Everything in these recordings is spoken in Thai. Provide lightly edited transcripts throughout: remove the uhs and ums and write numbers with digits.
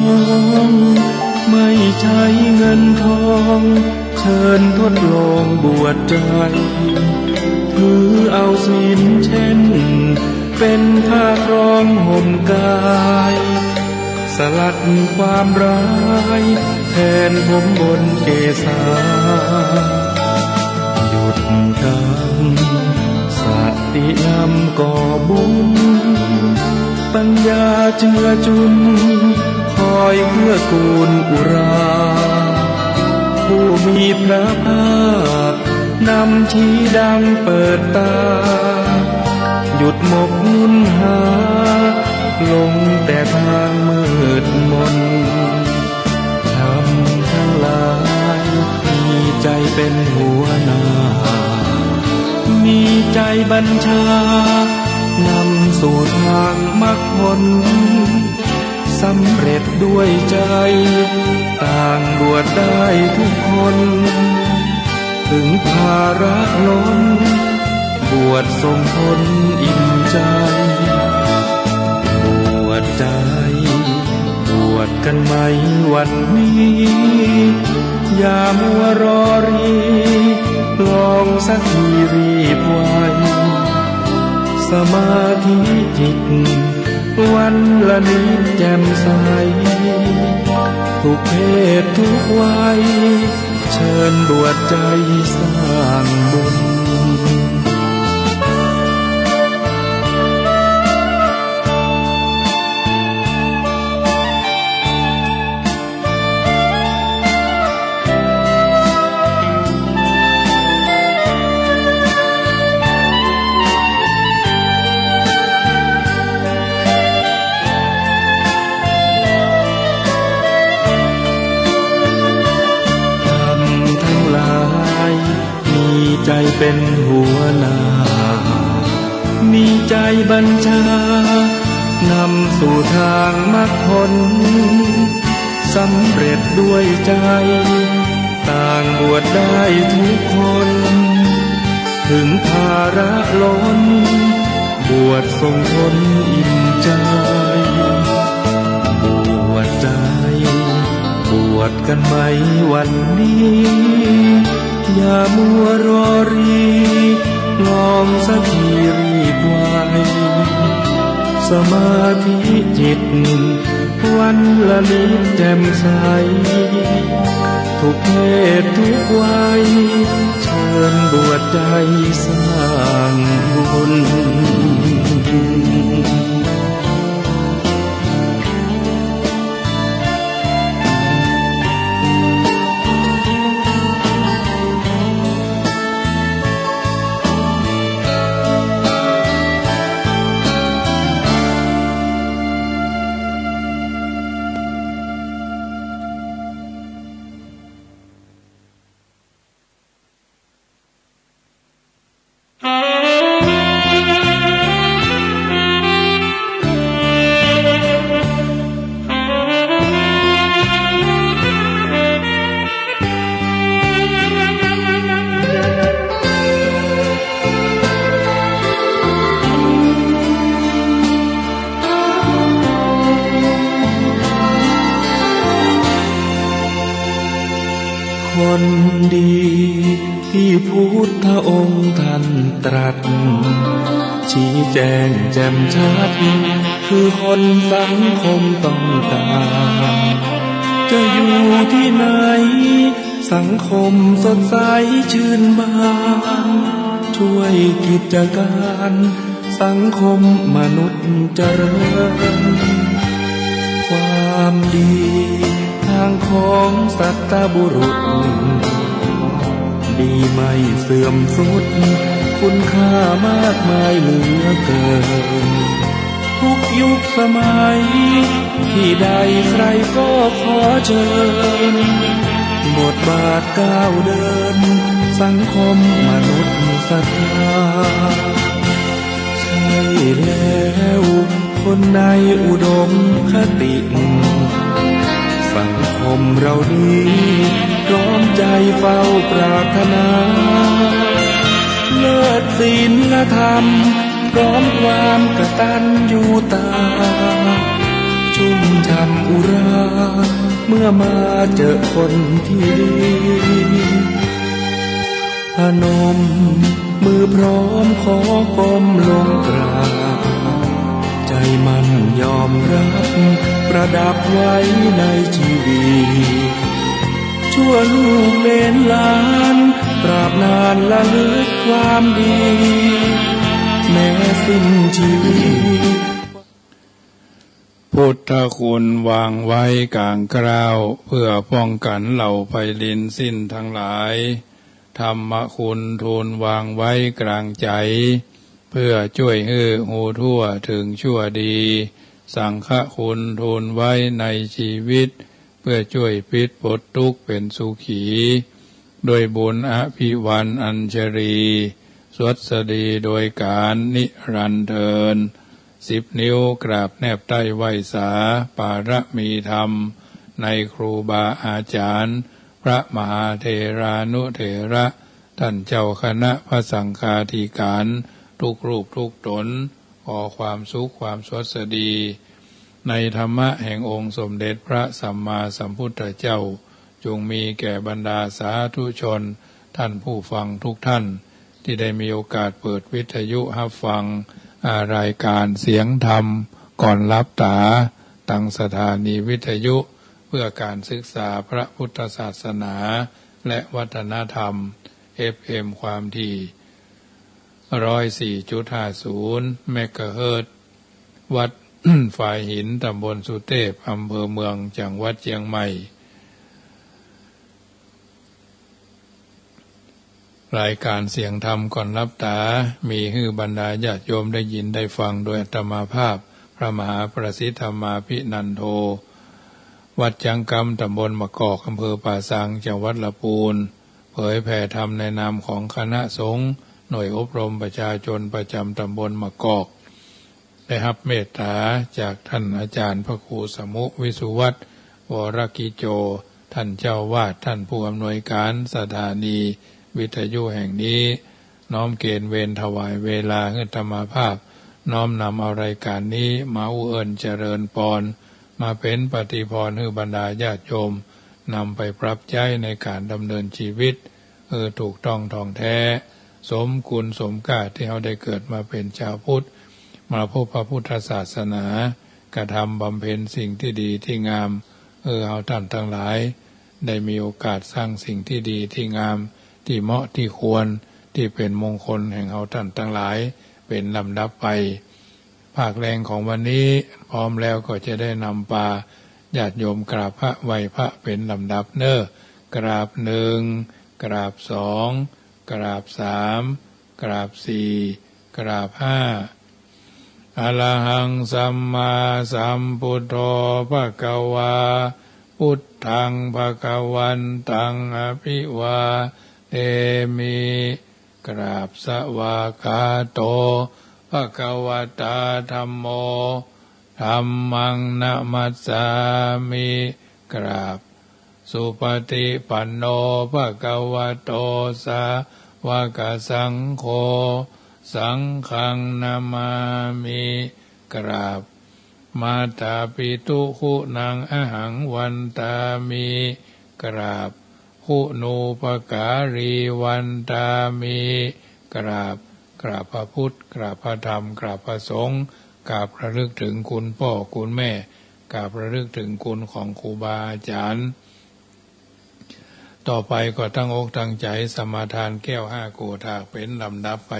องไม่ใช้เงินทองเชิญทดลองบวชใจถือเอาศีลเช่นเป็นผ้ารองห่มกายสลัดความร้ายแทนผมบนเกศาหยุดกรรมสตินำก่อบุญปัญญาเจือจุนคอยเพื่อกูลอุราผู้มีพระภาคนำชี้ดังเปิดตาหยุดหมกมุ่นหาลงแต่ทางมืดมนทำทั้งหลายมีใจเป็นหัวหน้ามีใจบัญชานำสู่ทางมรรคผลสำเร็จด้วยใจต่างบวชได้ทุกคนถึงภาระล้นบวชส่งผลอิ่มใจบวชใจบวชกันไหมวันนี้อย่ามัวรอรีลองสักทีรีบไวสมาธิจิตวันละนิดแจ่มใสทุกเพศทุกวัยเชิญบวชใจสร้างบุญใจเป็นหัวหน้ามีใจบัญชานำสู่ทางมรรคผลสำเร็จด้วยใจต่างบวชได้ทุกคนถึงภาระล้นบวชส่งผลอิ่มใจบวชใจบวชกันไหมวันนี้อย่ามัวรอรีลองสักทีรีบไวสมาธิจิตวันละนิดแจ่มใสทุกเพศทุกวัยเชิญบวชใจสร้างบุญคนดีที่พุทธองค์ท่านตรัสชี้แจงแจ่มชัดคือคนสังคมต้องการจะอยู่ที่ไหนสังคมสดใสชื่นบานช่วยกิจการสังคมมนุษย์เจริญความดีทางของสัตบุรุษดีไม่เสื่อมทรุดคุณค่ามากมายเหลือเกินทุกยุคสมัยที่ใดใครก็ขอเชิญบทบาทก้าวเดินสังคมมนุษย์ศรัทธาใช่แล้วคนในอุดมคติสังคมเรานี้พร้อมใจเฝ้าปรารถนาเลิศศีลธรรมพร้อมความกตัญญูตาชุ่มช่ำอุรา เมื่อมาเจอคนที่ดีพนมมือพร้อมขอก้มลงกราบใจมันยอมรับประดับไว้ในชีวิตชั่วลูกเลนหลานตราบนานละลึกความดีแม้สิ้นชีวิตพุทธคุณวางไว้กลางกล้าวเพื่อป้องกันเหล่าไพลินสิ้นทั้งหลายธรรมคุณทูลวางไว้กลางใจเพื่อช่วยให้หูทั่วถึงชั่วดีสังฆคุณทูลไว้ในชีวิตเพื่อช่วยปิดปลดทุกข์เป็นสุขีโดยบุญอภิวันอัญชรีสวัสดีโดยการนิรันดร์เทิน10 นิ้วกราบแนบใต้ไหวสาปารมีธรรมในครูบาอาจารย์พระมหาเถรานุเถระท่านเจ้าคณะพระสังฆาธิการทุกรูปทุกตนขอความสุขความสวัสดีในธรรมะแห่งองค์สมเด็จพระสัมมาสัมพุทธเจ้าจงมีแก่บรรดาสาธุชนท่านผู้ฟังทุกท่านที่ได้มีโอกาสเปิดวิทยุรับฟังรายการเสียงธรรมก่อนลับตาตั้งสถานีวิทยุเพื่อการศึกษาพระพุทธศาสนาและวัฒนธรรม FM ความถี่ 104.50 เมกะเฮิรตซ์วัด ฝ่ายหินตำบลสุเทพอำเภอเมืองจังหวัดเชียงใหม่รายการเสียงธรรมก่อนรับตามีให้บรรดาญาติโยมได้ยินได้ฟังโดยอาตมาภาพพระมหาประสิทธรรมาภินันโทวัดจังกำตำบลมะกอกอำเภอป่าซางจังหวัดลำพูนเผยแผ่ธรรมในนามของคณะสงฆ์หน่วยอบรมประชาชนประจำตำบลมะกอกได้รับเมตตาจากท่านอาจารย์พระครูสมุวิสุวัตรวรกิโจท่านเจ้าวาดท่านผู้อำนวยการสถานีวิทยุแห่งนี้น้อมเกณฑ์เวรถวายเวลาให้ธรรมภาพน้อมนำเอารายการนี้มาอุเอิญเจริญปอนมาเป็นปฏิพรให้บรรดาญาติโยมนำไปปรับใช้ในการดำเนินชีวิตถูกต้องท่องแท้สมคุณสมกาที่เราได้เกิดมาเป็นชาวพุทธมาพบพระพุทธศาสนากระทำบำเพ็ญสิ่งที่ดีที่งามเอาท่านทั้งหลายได้มีโอกาสสร้างสิ่งที่ดีที่งามที่เหมาะที่ควรที่เป็นมงคลแห่งเอาท่านทั้งหลายเป็นลำดับไปภาคแรงของวันนี้พร้อมแล้วก็จะได้นำปาญาติโยมกราบพระไหว้พระเป็นลำดับกราบ1กราบ2กราบ3กราบ4กราบ5อะระหังสัมมาสัมพุทโธภะคะวาพุทธังภะคะวันตังอภิวาเทมิกราบสวากขาโตภะคะวะตาธัมโมธัมมังนะมัสสามิกราบสุปฏิปันโนภะคะวะโตสาวกสังโฆสังฆังนามามิกราบมาตาปิตุคุณังอหังวันตามิกราบคุณูปการีวันตามิกราบพระพุทธกราบพระธรรมกราบพระสงฆ์กราบระลึกถึงคุณพ่อคุณแม่กราบระลึกถึงคุณของครูบาอาจารย์ต่อไปก็ตั้งอกตั้งใจสมาทานแก้ว5โกฏากเป็นลำดับไป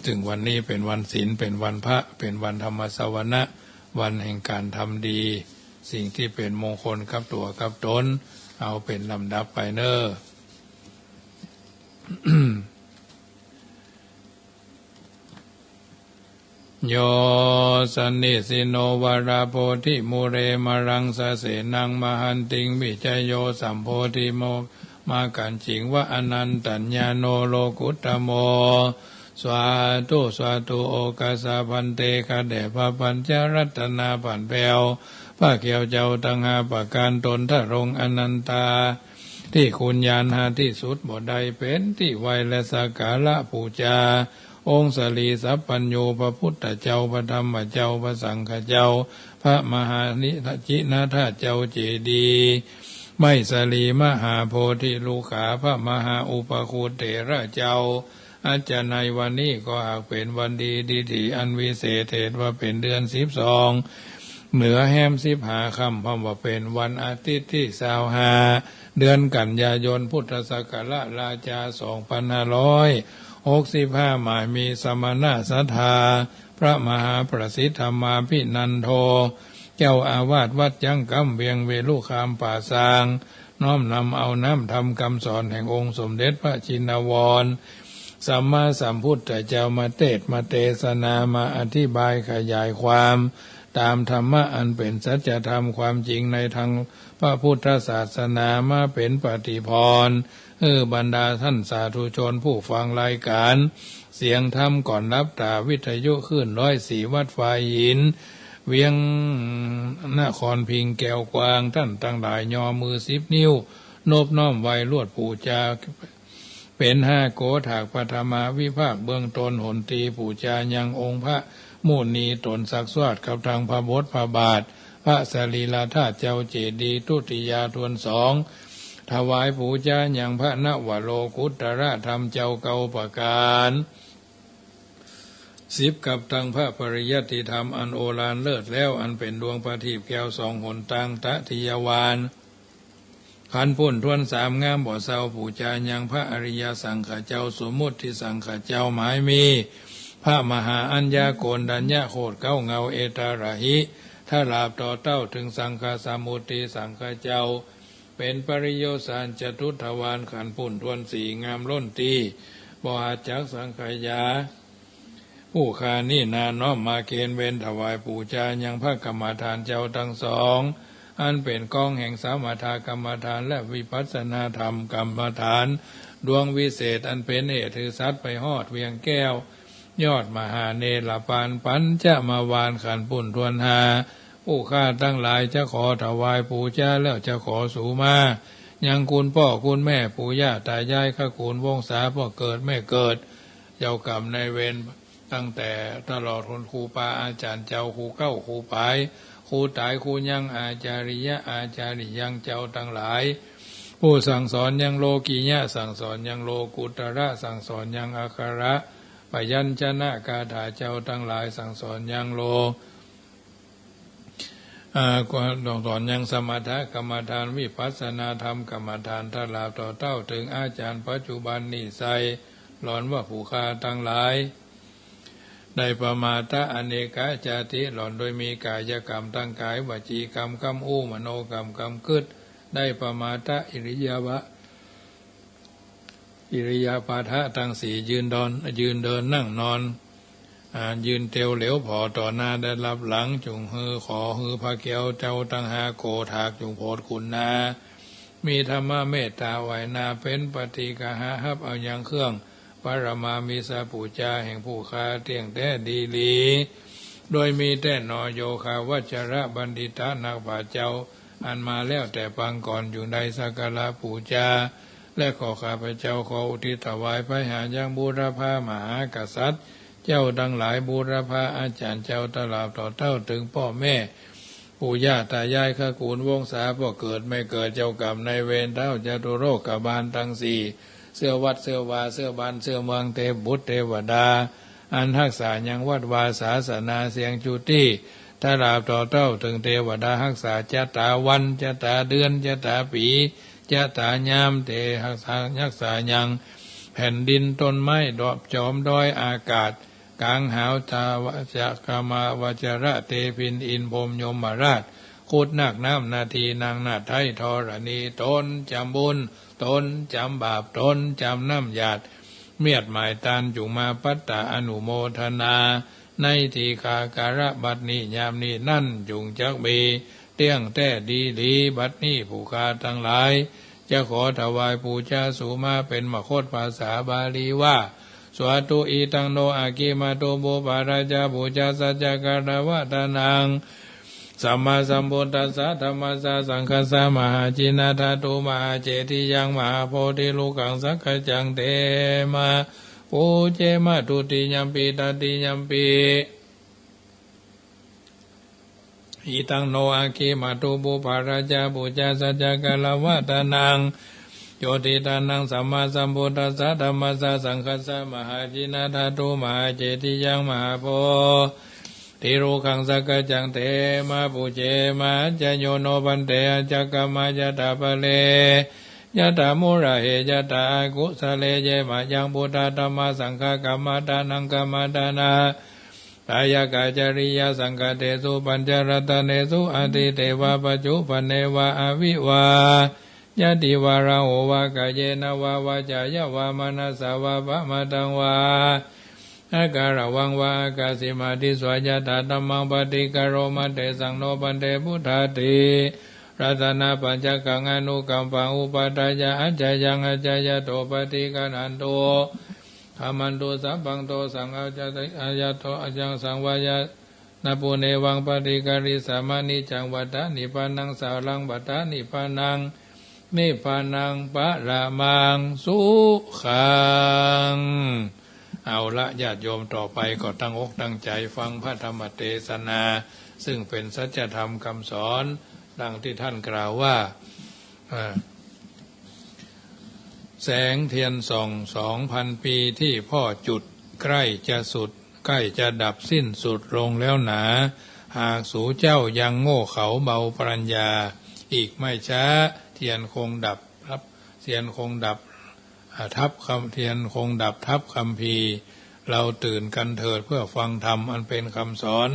ถึงวันนี้เป็นวันศีลเป็นวันพระเป็นวันธรรมสวนะวันแห่งการทำดีสิ่งที่เป็นมงคลกับตัวกับตนเอาเป็นลำดับไปโยสันนิสิโนวราโพธิมุเรมรังสะเสนังมหันติงวิจโยสัมโพธิโมมากันจิงวะอนันตัญญาโนโลกุตโมสวาธุโอกาสาพันเตคเดพะปัญจรัตนาผันแผ่วพระเขียวเจ้าตั้งหาประการตนทะรงอนันตาที่คุณญาณหาที่สุดบ่ใดเป็นที่ไวและสักการะบูชาองค์สลีสัพพัญโยพระพุทธเจ้าพระธรรมเจ้าพระสังฆเจ้าพ ระมหานิจินาถเจ้าเจดีย์ไม่สลีมหาโพธิลูกขาพระมหาอุปคุเถระเจ้าอาจจะในวันนี้ก็หากเป็นวันดีดีอันวิเศษเหตุว่าเป็นเดือน12เหนือแฮม15ค่ำพร้อมว่าเป็นวันอาทิตย์ที่25เดือนกันยายนพุทธศักราชราชา2565หมายมีสมณะสัทธาพระมหาประสิทธมาภินันโทเจ้าอาวาสวัดยังกำเวียงเวลุคามป่าซางน้อมนำเอาน้ำธรรมคำสอนแห่งองค์สมเด็จพระชินวรสัมมาสัมพุทธเจ้ามาเทศมาเทศนามาอธิบายขยายความตามธรรมะอันเป็นสัจธรรมความจริงในทางพระพุทธศาสนามาเป็นปฏิพรบรรดาท่านสาธุชนผู้ฟังรายการเสียงธรรมก่อนรับตาวิทยุขึ้น104วัดฝ่ายหินเวียงนครพิงแก้วกวางท่านตั้งหลายยอมือ10 นิ้วนบน้อมไว้ลวดปูจาเป็น5โกถากปฐมาวิภาคเบื้องต้นหนตีปูจายังองค์พระมุนีตนศักดิ์สวดกับทางพระบทพระบาทพระสรีลาธาตุเจ้าเจดีย์ทุติยาทวน2ถวายปูจายังพระนวโรกุตระธรรมเจ้าเก่าประการ10กับทางพระปริยัติธรรมอันโอฬารเลิศแล้วอันเป็นดวงประทีปแก้ว2หนต่างตติยวานขันพุ่นทวน3งามบ่เศร้าปูจายังพระอริยสังฆเจ้าสมมุติที่สังฆเจ้าหมายมีพระมหาอัญญาโกณดัญญาโคตเก้าเงาเอตาระหิถ้าลาบต่อเต้าถึงสังฆสมุติสังฆเจ้าเป็นปริโยสารจตุทวารขันพุ่นทวน4งามล้นตีบ่อาจักสังขยาผู้คานี่นาน้อมมาเกณฑ์เว้นถวายปูจายังพระกรรมฐานเจ้าทั้งสองอันเป็นกองแห่งสมถกรรมฐานและวิปัสสนาธรรมกรรมฐานดวงวิเศษอันเป็นเหตุถือสัตว์ไปฮอดเวียงแก้วยอดมหาเนรปานปัญจะมาวานขันปุ่นทวนหาผู้ข้าตั้งหลายจะขอถวายปูจาแล้วจะขอสูมายังคุณพ่อคุณแม่ปู่ย่าตายายข้าคุณวงศาพ่อเกิดแม่เกิดเจ้ากรรมในเวรตั้งแต่ตลอดคนครูปาอาจารย์เจ้าครูเก้าครูปายครูตายครูยังอาจาริยะอาจาริยังเจ้าทั้งหลายผู้สั่งสอนยังโลกียะสั่งสอนยังโลกุตระสั่งสอนยังอัคคระปยัญชนะคาถาเจ้าทั้งหลายสั่งสอนยังโลสอนยังสมถกรรมฐานวิปัสสนาธรรมกรรมฐานถ้าลาต่อเต้าถึงอาจารย์ปัจจุบันนี่ใสหลอนว่าผู้ค้าทั้งหลายได้ประมาทอเนกจาติหล่อนโดยมีกายกรรมตั้งกายวจีกรรมคำอู้มโนกรรมกรรมกึศได้ประมาทอิริยาบถทั้ง4ยืนเดินนั่งนอนยืนเตียวเหลวผอต่อหน้าได้รับหลังจุงฮือขอฮือพระเกียวเจ้าตั้งหาโกถากจุงโพธคุณนามีธรรมะเมตตาไหวนาเป็นปฏิกหาฮับเอาอย่างเครื่องปรมามีสาปูจาแห่งผู้ค้าเที่ยงแท้ดีลีโดยมีแต่นอโยคาวัจระบัณฑิตานักปราชญ์เจ้าอันมาแล้วแต่ปางก่อนอยู่ในสักการะปูจาและขอข้าพเจ้าขออุทิศถวายไปหายังบูรพามหากษัตริย์เจ้าทั้งหลายบูรพาอาจารย์เจ้าตลอดต่อเต้าถึงพ่อแม่ปู่ย่าตายายข้ากูลวงศาพ่อเกิดไม่เกิดเจ้ากรรมในเวรเท้าจตุโรคบาลทั้ง4เสื้อวัดเสื้อวาเสื้อบันเสื้อเมืองเทพบุตรเทวดาอันรักษายังวัดวาศาสนาเสียงจุติถ้าลาบต่อเต้าถึงเทวดารักษาจะตาวันจะตาเดือนจะตาปีจะตายามเทรักษายังแผ่นดินต้นไม้ดอกจอมดอยอากาศกลางหาวตาวจะกามาวจระเตพินอินพรมยมราชคุดนักน้ำนาทีนางนาไทยธรณีตนจำบุญตนจำบาปตนจำน้ำหยาดเมียดหมายตานจุมาปัตตาอนุโมทนาในทีคาการะบัดนี้ยามนี้นั่นจุงจักมีเตี้ยงแท้ดีลีบัดนี้ผู้ค้าทั้งหลายจะขอถวายปูชาสูมาเป็นมคตภาษาบาลีว่าสวตุอีตังโนอากิมาโตโบปาราจาปูชาสัจจการวะตานังสัมมาสัมพุทธัสสะธัมมัสสะสังฆัสสะมหาจินาทาตุมหาเจติยังมหาโพธิลูกังสักขจังเตมาปูเจมาทุติยัมปีตติยัมปี อิตังโนอาคิมาตุบุปาราจาปุจจาสัจจกะลวะตานังโยติตานังสัมมาสัมพุทธัสสะธัมมัสสะสังฆัสสะมหาจินาทาตุมหาเจติยังมหาโพติรูขังสักจังเตมาปุเจมาจโยโนปันเตจักกมายตาปะเลยะตามุระเหยะตากุสะเลเยมายังพุทธธัมมาสังฆกัมมาทานังกัมมาทานาตายากาจริยสังฆเตสุปัญจรัตเนสุอติเตวะปัจจุปเนวะอวิวายะติวาระโหวะกะเยนะวะวาจายะวะมนัสสะวะปะมะตังวาอาการะวังวะอากาสิมาติสวายะตาธัมมังปฏิกะโรมะเตสังโนปันเตพุทธาติรัตนาปัญจกังอนุกัมปังอุปาทายะอัจจยังอัจจยโตปฏิกะนันโตธรรมันโตสัพพังโตสังฆาจติอายะโตอัจจังสังวายะนาปุเนวังปฏิกริสามานิจังวัฏฐานิพพานังสารังวัฏฐานิพพานังนิพพานังปะระมังสุขังเอาละญาติโยมต่อไปก็ตั้งอกตั้งใจฟังพระธรรมเทศนาซึ่งเป็นสัจธรรมคำสอนดังที่ท่านกล่าวว่าแสงเทียนส่อง 2,000 ปีที่พ่อจุดใกล้จะสุดใกล้จะดับสิ้นสุดลงแล้วหนาหากสู่เจ้ายังโง่เขาเบาปรัญญาอีกไม่ช้าเทียนคงดับทับเทียนคงดับทับคำเทียนคงดับทับคำพีเราตื่นกันเถิดเพื่อฟังธรรมอันเป็นคำสอน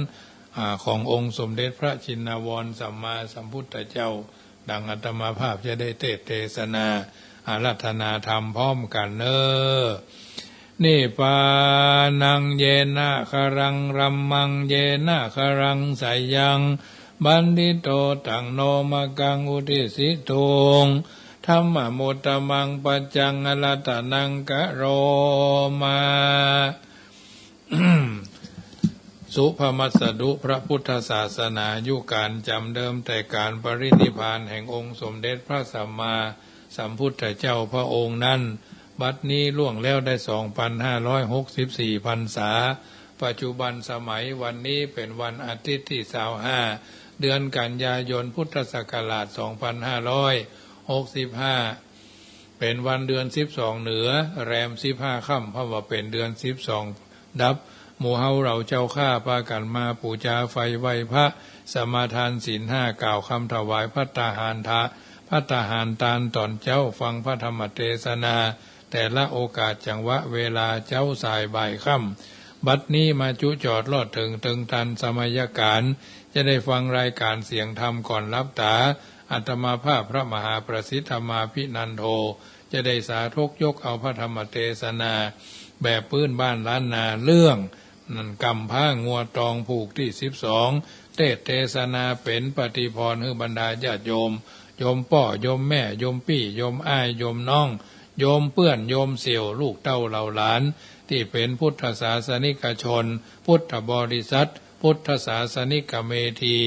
ขององค์สมเด็จพระชินวรสัมมาสัมพุทธเจ้าดังอาตมาภาพจะได้เทศนาอาราธนาธรรมพร้อมกันเนอนิพพานังเยนะคารังรัมมังเยนะคารังไสยังบัณฑิโตตังโนมะกังอุทิสิตุงธัมมะมุตตมังปัจจังอรัตนังกะโรมาสุภมัสสดุพระพุทธศาสนายุการจำเดิมแต่การปรินิพพานแห่งองค์สมเด็จพระสัมมาสัมพุทธเจ้าพระองค์นั้นบัดนี้ล่วงแล้วได้ 2,564 พรรษาปัจจุบันสมัยวันนี้เป็นวันอาทิตย์ที่25เดือนกันยายนพุทธศักราช 2565เป็นวันเดือน12เหนือแรม15ค่ำเพราะว่าเป็นเดือน12ดับหมู่เฮาเราเจ้าข้าพากันมาปูชาไฟไหว้พระสมาทานศีล5กล่าวคำถวายภัตตาหารภัตตาหารทานตอนเจ้าฟังพระธรรมเทศนาแต่ละโอกาสจังหวะเวลาเจ้าสายบ่ายค่ำบัดนี้มาจุจอดลอดถึงทันสมัยการจะได้ฟังรายการเสียงธรรมก่อนรับตาอาตมาภาพพระมหาประสิทธมาภินันโทจะได้สาธกยกเอาพระธรรมเทศนาแบบพื้นบ้านล้านนาเรื่องนั่นกำผ้างัวตองผูกที่12เทศนาเป็นปฏิพรให้บรรดาญาติโยมโยมพ่อโยมแม่โยมพี่โยมอ้ายโยมน้องโยมเพื่อนโยมเสี่ยวลูกเต้าเหล่าหลานที่เป็นพุทธศาสนิกชนพุทธบริษัทพุทธศาสนิกเมธี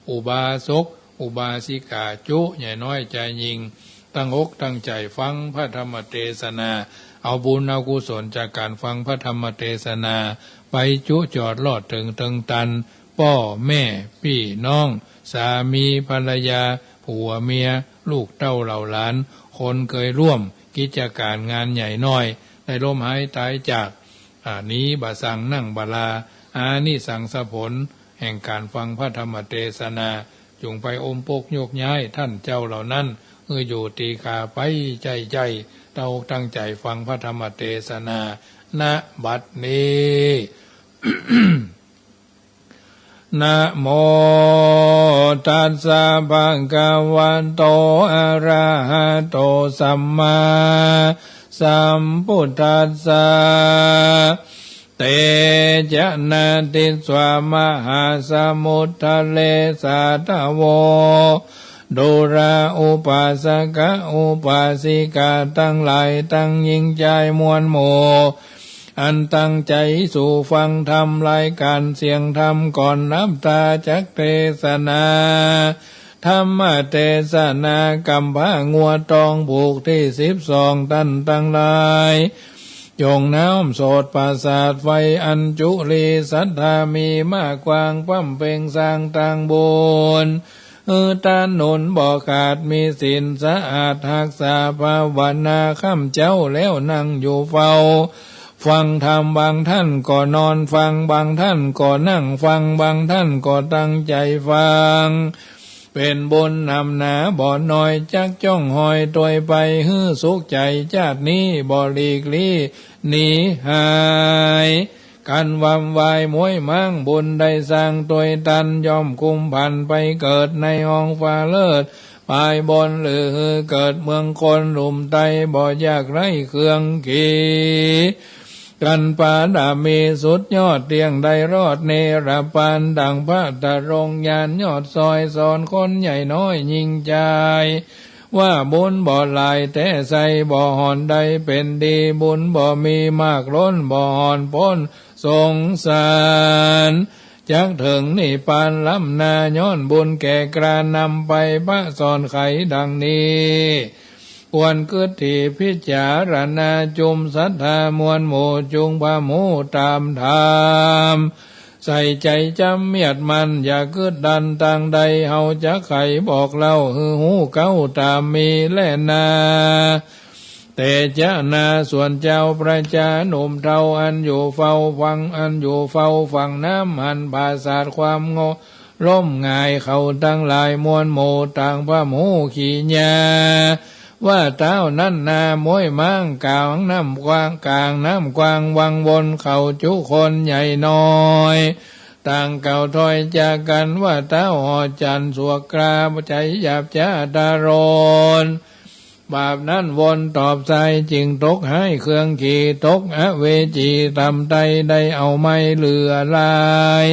อุบาสกอุบาสิกาจุใหญ่น้อยใจยิงตั้งอกตั้งใจฟังพระธรรมเทศนาเอาบุญเอากุศลจากการฟังพระธรรมเทศนาไปจุจอดลอดถึงตันพ่อแม่พี่น้องสามีภรรยาผัวเมียลูกเต้าเหล่าหลานคนเคยร่วมกิจการงานใหญ่น้อยได้ล้มหายตายจากนี้บาสังนั่งบาลานิสังสผลแห่งการฟังพระธรรมเทศนาจงไปอมปกโยกย้ายท่านเจ้าเหล่านั้นอยู่ตีคาไปใจเราตั้งใจฟังพระธรรมเทศนาณบัดนี้ นะโมตัสสะภะคะวะโตอะระหะโตสัมมาสัมพุทธัสสะเตจนะติสวามหาสมุททะเลสาทโวดุราอุปาสกะอุปาสิกาทั้งหลายตั้งยิ่งใจมวลหมู่อันตั้งใจสู่ฟังธรรมรายการเสียงธรรมก่อนนับตาจักเทศนาธรรมเทศนากำพร้างัวตองผูกที่12ท่านทั้งหลายจ จงน้อมโสดปราสาทไฟอัญจุลีศรัทธามีมากกวางปั้มเพ่งสร้างต่างบุญตาหนุนบ่ขาดมีศีลสะอาดรักษาภาวนาข้ามเจ้าแล้วนั่งอยู่เฝ้าฟังธรรมบางท่านก็นอนฟังบางท่านก็นั่งฟังบางท่านก็ตั้งใจฟังเป็นบุญนำหนาบ่น้อยจักจ้องหอยตัวไปฮื้อสุขใจชาตินี้บ่หลีกลี่หนีหายกันวำวายมวยมั่งบุญได้สร้างตัวตันย่อมคุมพันไปเกิดในห้องฟ้าเลิศปลายบนหรือเกิดเมืองคนหลุมไตบ่ยากไรเครื่องกีกันปาดามีสุดยอดเตียงได้รอดเนรปานดังพระตะรงยานยอดซอยสอนคนใหญ่น้อยยิ่งใจว่าบุญบ่หลายแต่ใส่บ่หอนใดเป็นดีบุญบ่มีมากล้นบ่หอนพ้นสงสารจักถึงนิพพานล้ำนาย้อนบุญแก่กรานำไปพระสอนไขดังนี้ควรกึศที่พิจารณาจุมศรัทธามวลหมู่จุงพาหมู่ตามธรรมใส่ใจจำเมียดมันอย่ากึศดันต่างใดเฮาจะไขบอกเล่าหูเก้าตามมีแลนาแต่จะนาส่วนเจ้าประชาหนุ่มเทาอันอยู่เฝ้าฟังอันอยู่เฝ้าฟังน้ำอันภาษาความโง่ล้มง่ายเขาตั้งหลายมวลหมู่ต่างพระหมู่ขี่ญาว่าเต้านั้นนามวยมั่งกลางน้ำกว้างกลางน้ำกว้างวังวนเขาจุคนใหญ่น้อยต่างเก่าถอยจากกันว่าเต้าหอจันสวกกราใจหยาบจ้าดารนบาปนั้นวนตอบใจจึงตกให้เครื่องขี่ตกอเวจีตำไตได้เอาไม่เหลือลาย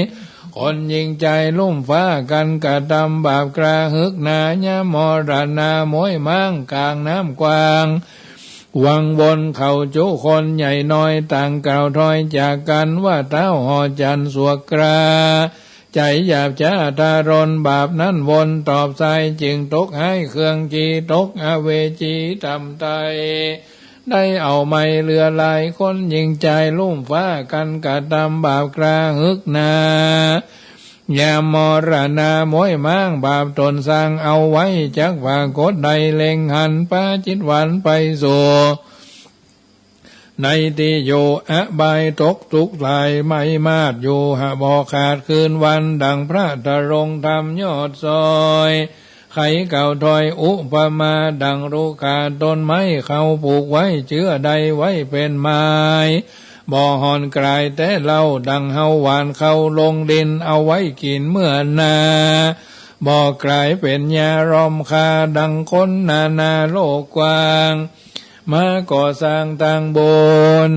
คนยิงใจลุ่มฟ้ากันกระทำบาปกระหึกนาญามรณามวยมั่งกลางน้ำกว้างวังบนเขาจุคนใหญ่น้อยต่างกล่าวถอยจากกันว่าเต้าหอจันสวกกราใจหยาบจ้าทารนบาปนั้นวนตอบใจจึงตกให้เครื่องจีตกอเวจีทำไตได้เอาไม่เหลือลายคนยิงใจลุ่มฟ้ากันกระทำบาปกระหึกนายามรณามวยมั่งบาปตนสร้างเอาไว้จักว่ากดใดเล็งหันปาจิตวันไปสู่ในที่อยู่อบายตกทุกข์ลายไม่มาดอยู่หะบ่ขาดคืนวันดังพระตะรงธรรมยอดซอยไขเก่าถอยอุปมาดังรูขาต้นไม้เขาปลูกไว้เชื้อใดไว้เป็นไม้บ่หอนกลายแต่เล่าดังเฮาหวานเขาลงดินเอาไว้กินเมื่อนาบ่กลายเป็นยารอมคาดังคนนาโลกกว้างมาก่อสร้างต่างบุญ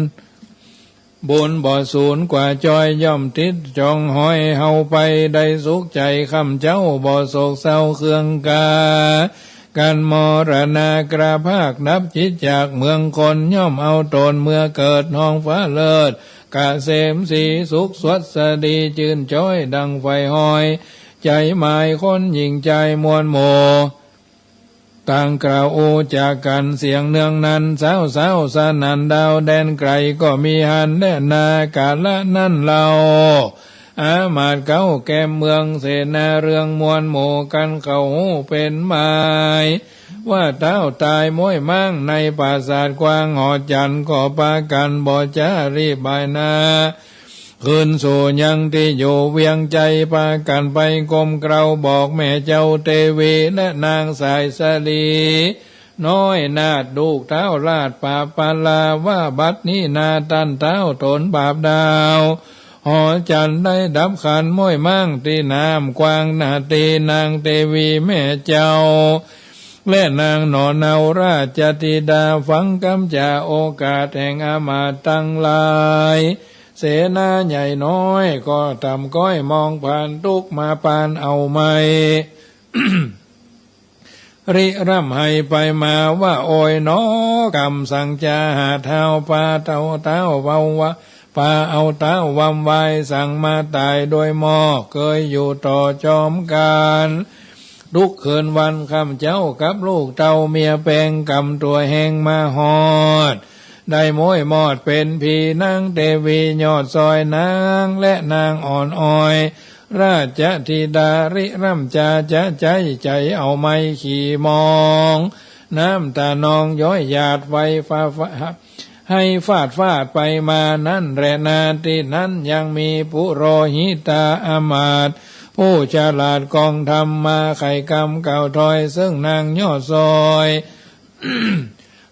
บ่สูญกว่าจอยย่อมติดจองหอยเฮาไปได้สุขใจคำเจ้าบ่โศกเศร้าเครื่องกาการมรณากระภาคนับจิตจากเมืองคนย่อมเอาตนเมื่อเกิดห้องฟ้าเลิศกะเสมสีสุขสวัสดีจื่นจ้อยดังไฟหอยใจหมายคนยิ่งใจมวลโมต่างกล่าวโอจากกันเสียงเนืองนั้นเศร้าสนันดาวแดนไกลก็มีหันแดนนากาละนั่นเราอามาตเก้าแก้มเมืองเสนาเรื่องมวลหมู่กันเขาเป็นหมายว่าเต้าตายม้วยมั่งในปราสาทกว้างหอจันก็ปากันบ่จะรีบใบนาคืนสู่ยังที่อยู่เวียงใจปากันไปกรมเกลาบอกแม่เจ้าเทวีและนางสายสลีน้อยนาดลูกเท้าลาดป่าปาลาว่าบัดนี้นาตันเท้าตนบาปดาวหอจันได้ดับขันม้วยมั่งที่น้ำกว้างนาตีนางเทวีแม่เจ้าและนางหนอนเอาราชธิดาฟังคำจ่าโอกาสแห่งอามาตย์ตั้งหลายเสนาใหญ่น้อยก็ทำก้อยมองผ่านทุกมาปานเอาไม่ ริร่ำให้ไปมาว่าโอยน้อกำสั่งจาหาเท้าปาเต้าเว้าวะปาเอาเต้าวำไว้สั่งมาตายโดยหม้อเคยอยู่ต่อจอมการทุกคืนวันคำเจ้ากับลูกเต้าเมียแปลงกำตัวแหงมาหอด ได้ม้อยมอดเป็นผีนางเทวียอดซอยนางและนางอ่อนอ้อยราชธิดาริร่ำจะใจใจเอาไม้ขี่มองน้ำตานองย้อยหยาดไฟฟ้าให้ฟาดไปมานั่นแรนาที่นั้นยังมีปุโรหิตาอามาตย์ผู้ฉลาดกองธรรมมาไข่กำเก่าถอยซึ่งนางยอดซอย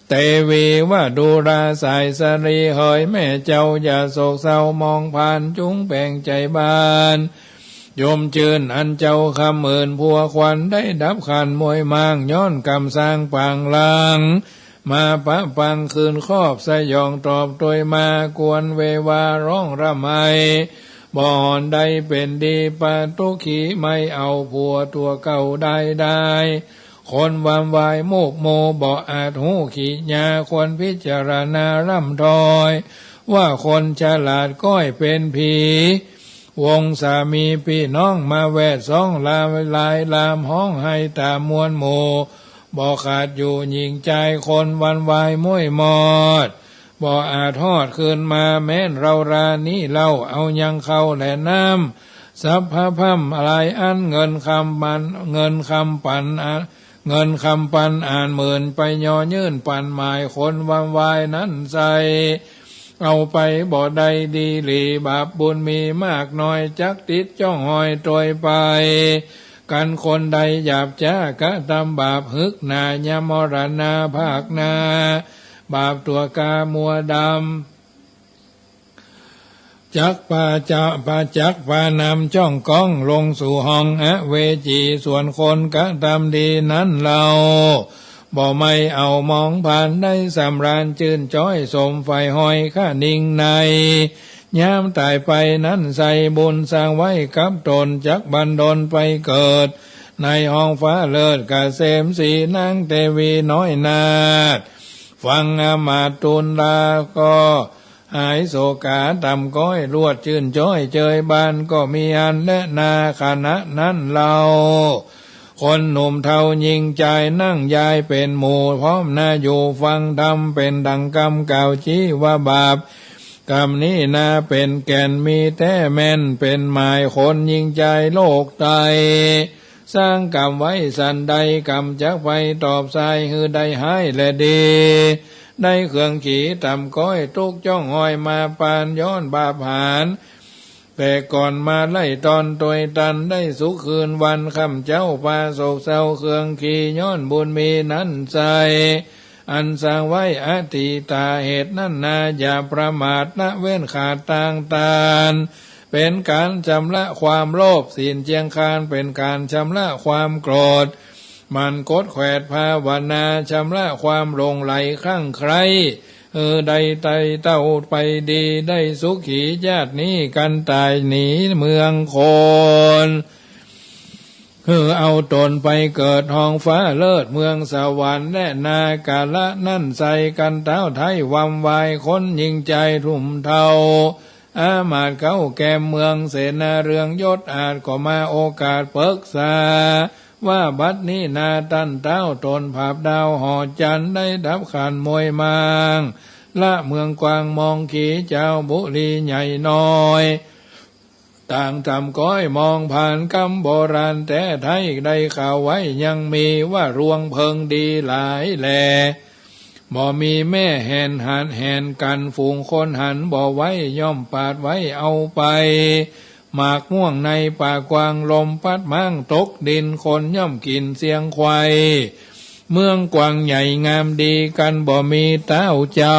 เตวีว่าดูราสายสรีเฮยแม่เจ้าอย่าโศกเศร้ามองผ่านจุงแป่งใจบานโยมจืนอันเจ้าคำอื่นพัวควันได้ดับขันมวยมางย้อนกำสร้างปางลางมาปะปังคืนครอบสยองตอบโดยมากวนเววาร้องระไมบ่อนใดเป็นดีปะตุขีไม่เอาผัวตัวเก่าได้คนวามวายโมกโมบ่อาจหูขี้ยาควรพิจารณาร่ำทอยว่าคนฉลาดก้อยเป็นผีวงสามีพี่น้องมาแวดซ่องลามห้องให้ตามวลโมบ่ขาดอยู่หญิงใจคนวันวายม้วยมอดบ่อาจทอดคืนมาแม้นเรารานี้เล่าเอายังเข้าแหล่น้ำสัพพะพัมอะไรอันเงินคำปันอ่านหมื่นไปย่อยื่นปันหมายคนวันวายนั้นใส่เอาไปบ่ได้ดีหลีบาปบุญมีมากน้อยจักติดจ้องหอยตรวยไปกันคนใดหยาบจ้ากะทำบาปฮึกนายมรณาภาคนาบาปตัวกามัวดำจักปานำจ้องก้องลงสู่ห้องเวจีส่วนคนกะทำดีนั้นเราบ่ไม่เอามองผ่านได้สำราญจื่นจ้อยสมไฟห้อยข้านิ่งในยามตายไปนั้นใส่บุญสร้างไว้กับตนจักบันดลไปเกิดในห้องฟ้าเลิศกะเสมสีนางเทวีน้อยนาถฟังอามาตย์ตุลาก็หายโศกาต่ำก้อยรวดชื่นจ้อยเจยบานก็มีอันและนาคณะนั้นเราคนหนุ่มเทายิงใจนั่งยายเป็นหมู่พร้อมนาอยู่ฟังธรรมเป็นดังกรรมเก่าชี้ว่าบาปกรรมนี้นาเป็นแก่นมีแต่แม่นเป็นหมายคนยิงใจโลกไตสร้างกรรมไว้สันใดกรรมจักไปตอบสายฮือได้ให้และดีได้เครื่องขี่ต่ำก้อยทุกจ้องหอยมาปานย้อนบาปหานแต่ก่อนมาไล่ตอนตัวตันได้สุขคืนวันคำเจ้าปาโศกเศร้าเครื่องขี่ย้อนบุญมีนั้นใจอันสร้างไว้อติตาเหตุนั้นนาอย่าประมาทละเว้นขาดต่างตานเป็นการชำระความโลภศีลเจียงคานเป็นการชำระความโกรธมันกดแขวดภาวนาชำระความหลงไหลข้างใครใดไตเต้าไปดีได้สุขีญาตินี้กันตายหนีเมืองคนเอาตนไปเกิดห้องฟ้าเลิศเมืองสวรรค์และนากาละนั่นใส่กันเท้าไทยวำวายคนยิงใจทุ่มเทาอามาตย์เขาแก่เมืองเสนาเรืองยศอาจก็มาโอกาสเปิกษาว่าบัดนี้นาตันเต้าตนภาพดาวหอจันได้ดับขันมวยมางละเมืองกวางมองขีเจ้าบุรีใหญ่น้อยต่างทำก้อยมองผ่านกำโบราณแต่ไทยได้ข่าวไว้ยังมีว่ารวงเพิงดีหลายแลบ่มีแม่แหนหันแหนกันฝูงคนหันบ่ไว้ย่อมปาดไว้เอาไปหมากม่วงในป่ากวางลมพัดมั่งตกดินคนย่อมกินเสียงควายเมืองกวางใหญ่งามดีกันบ่มีเต้าเจ้า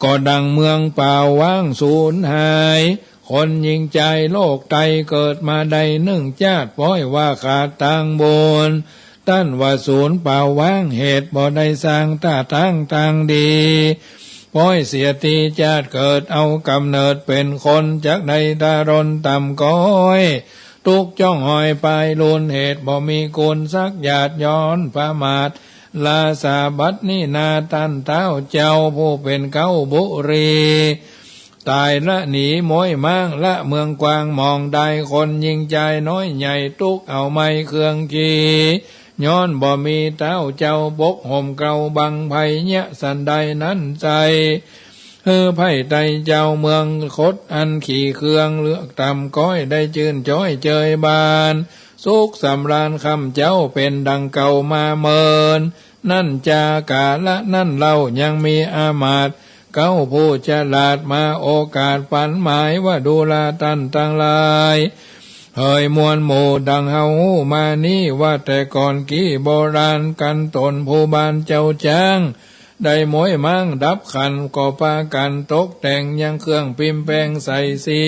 ก็ดังเมืองเปล่าว่างสูญหายคนยิงใจโลกไตเกิดมาได้นึ่งชาติป้อยว่าขาดตังบนตั้นว่าศูนย์เปล่าว่างเหตุบ่ได้สร้างตาตั้งต่างดีป้อยเสียทีชาติเกิดเอากำเนิดเป็นคนจากใดตารนต่ำก้อยทุกจ้องหอยไปลุนเหตุบ่มีกุลสักหยาดย้อนประมาทลาสาบัดนี่นาตันเท้าเจ้าผู้เป็นเก้าบุรีตายละหนีม้อยมั่งละเมืองกวางมองได้คนยิงใจน้อยใหญ่ทุกเอาไม้เครื่องขี่ ย้อนบ่มีเต้าเจ้าบกห่มเกลาบังไผ่เนี้ยสันใดนั้นใจไผ่ไตเจ้าเมืองคดอันขี่เครื่องเลือกตำก้อยได้จื่นจ้อยเจยบานสุขสำราญคำเจ้าเป็นดังเก่ามาเมินนั่นจากาละนั่นเล่ายังมีอามาตย์เก้าผู้ฉลาดมาโอกาสฝันหมายว่าดูลาตันตั้งหลายมวลหมู่ดังเฮามานี้ว่าแต่ก่อนกี้โบราณกันตนผู้บ้านเจ้าจ้างได้หมวยมั่งดับขันก็ปากันตกแต่งยังเครื่องพิมพ์แปลงใส่สี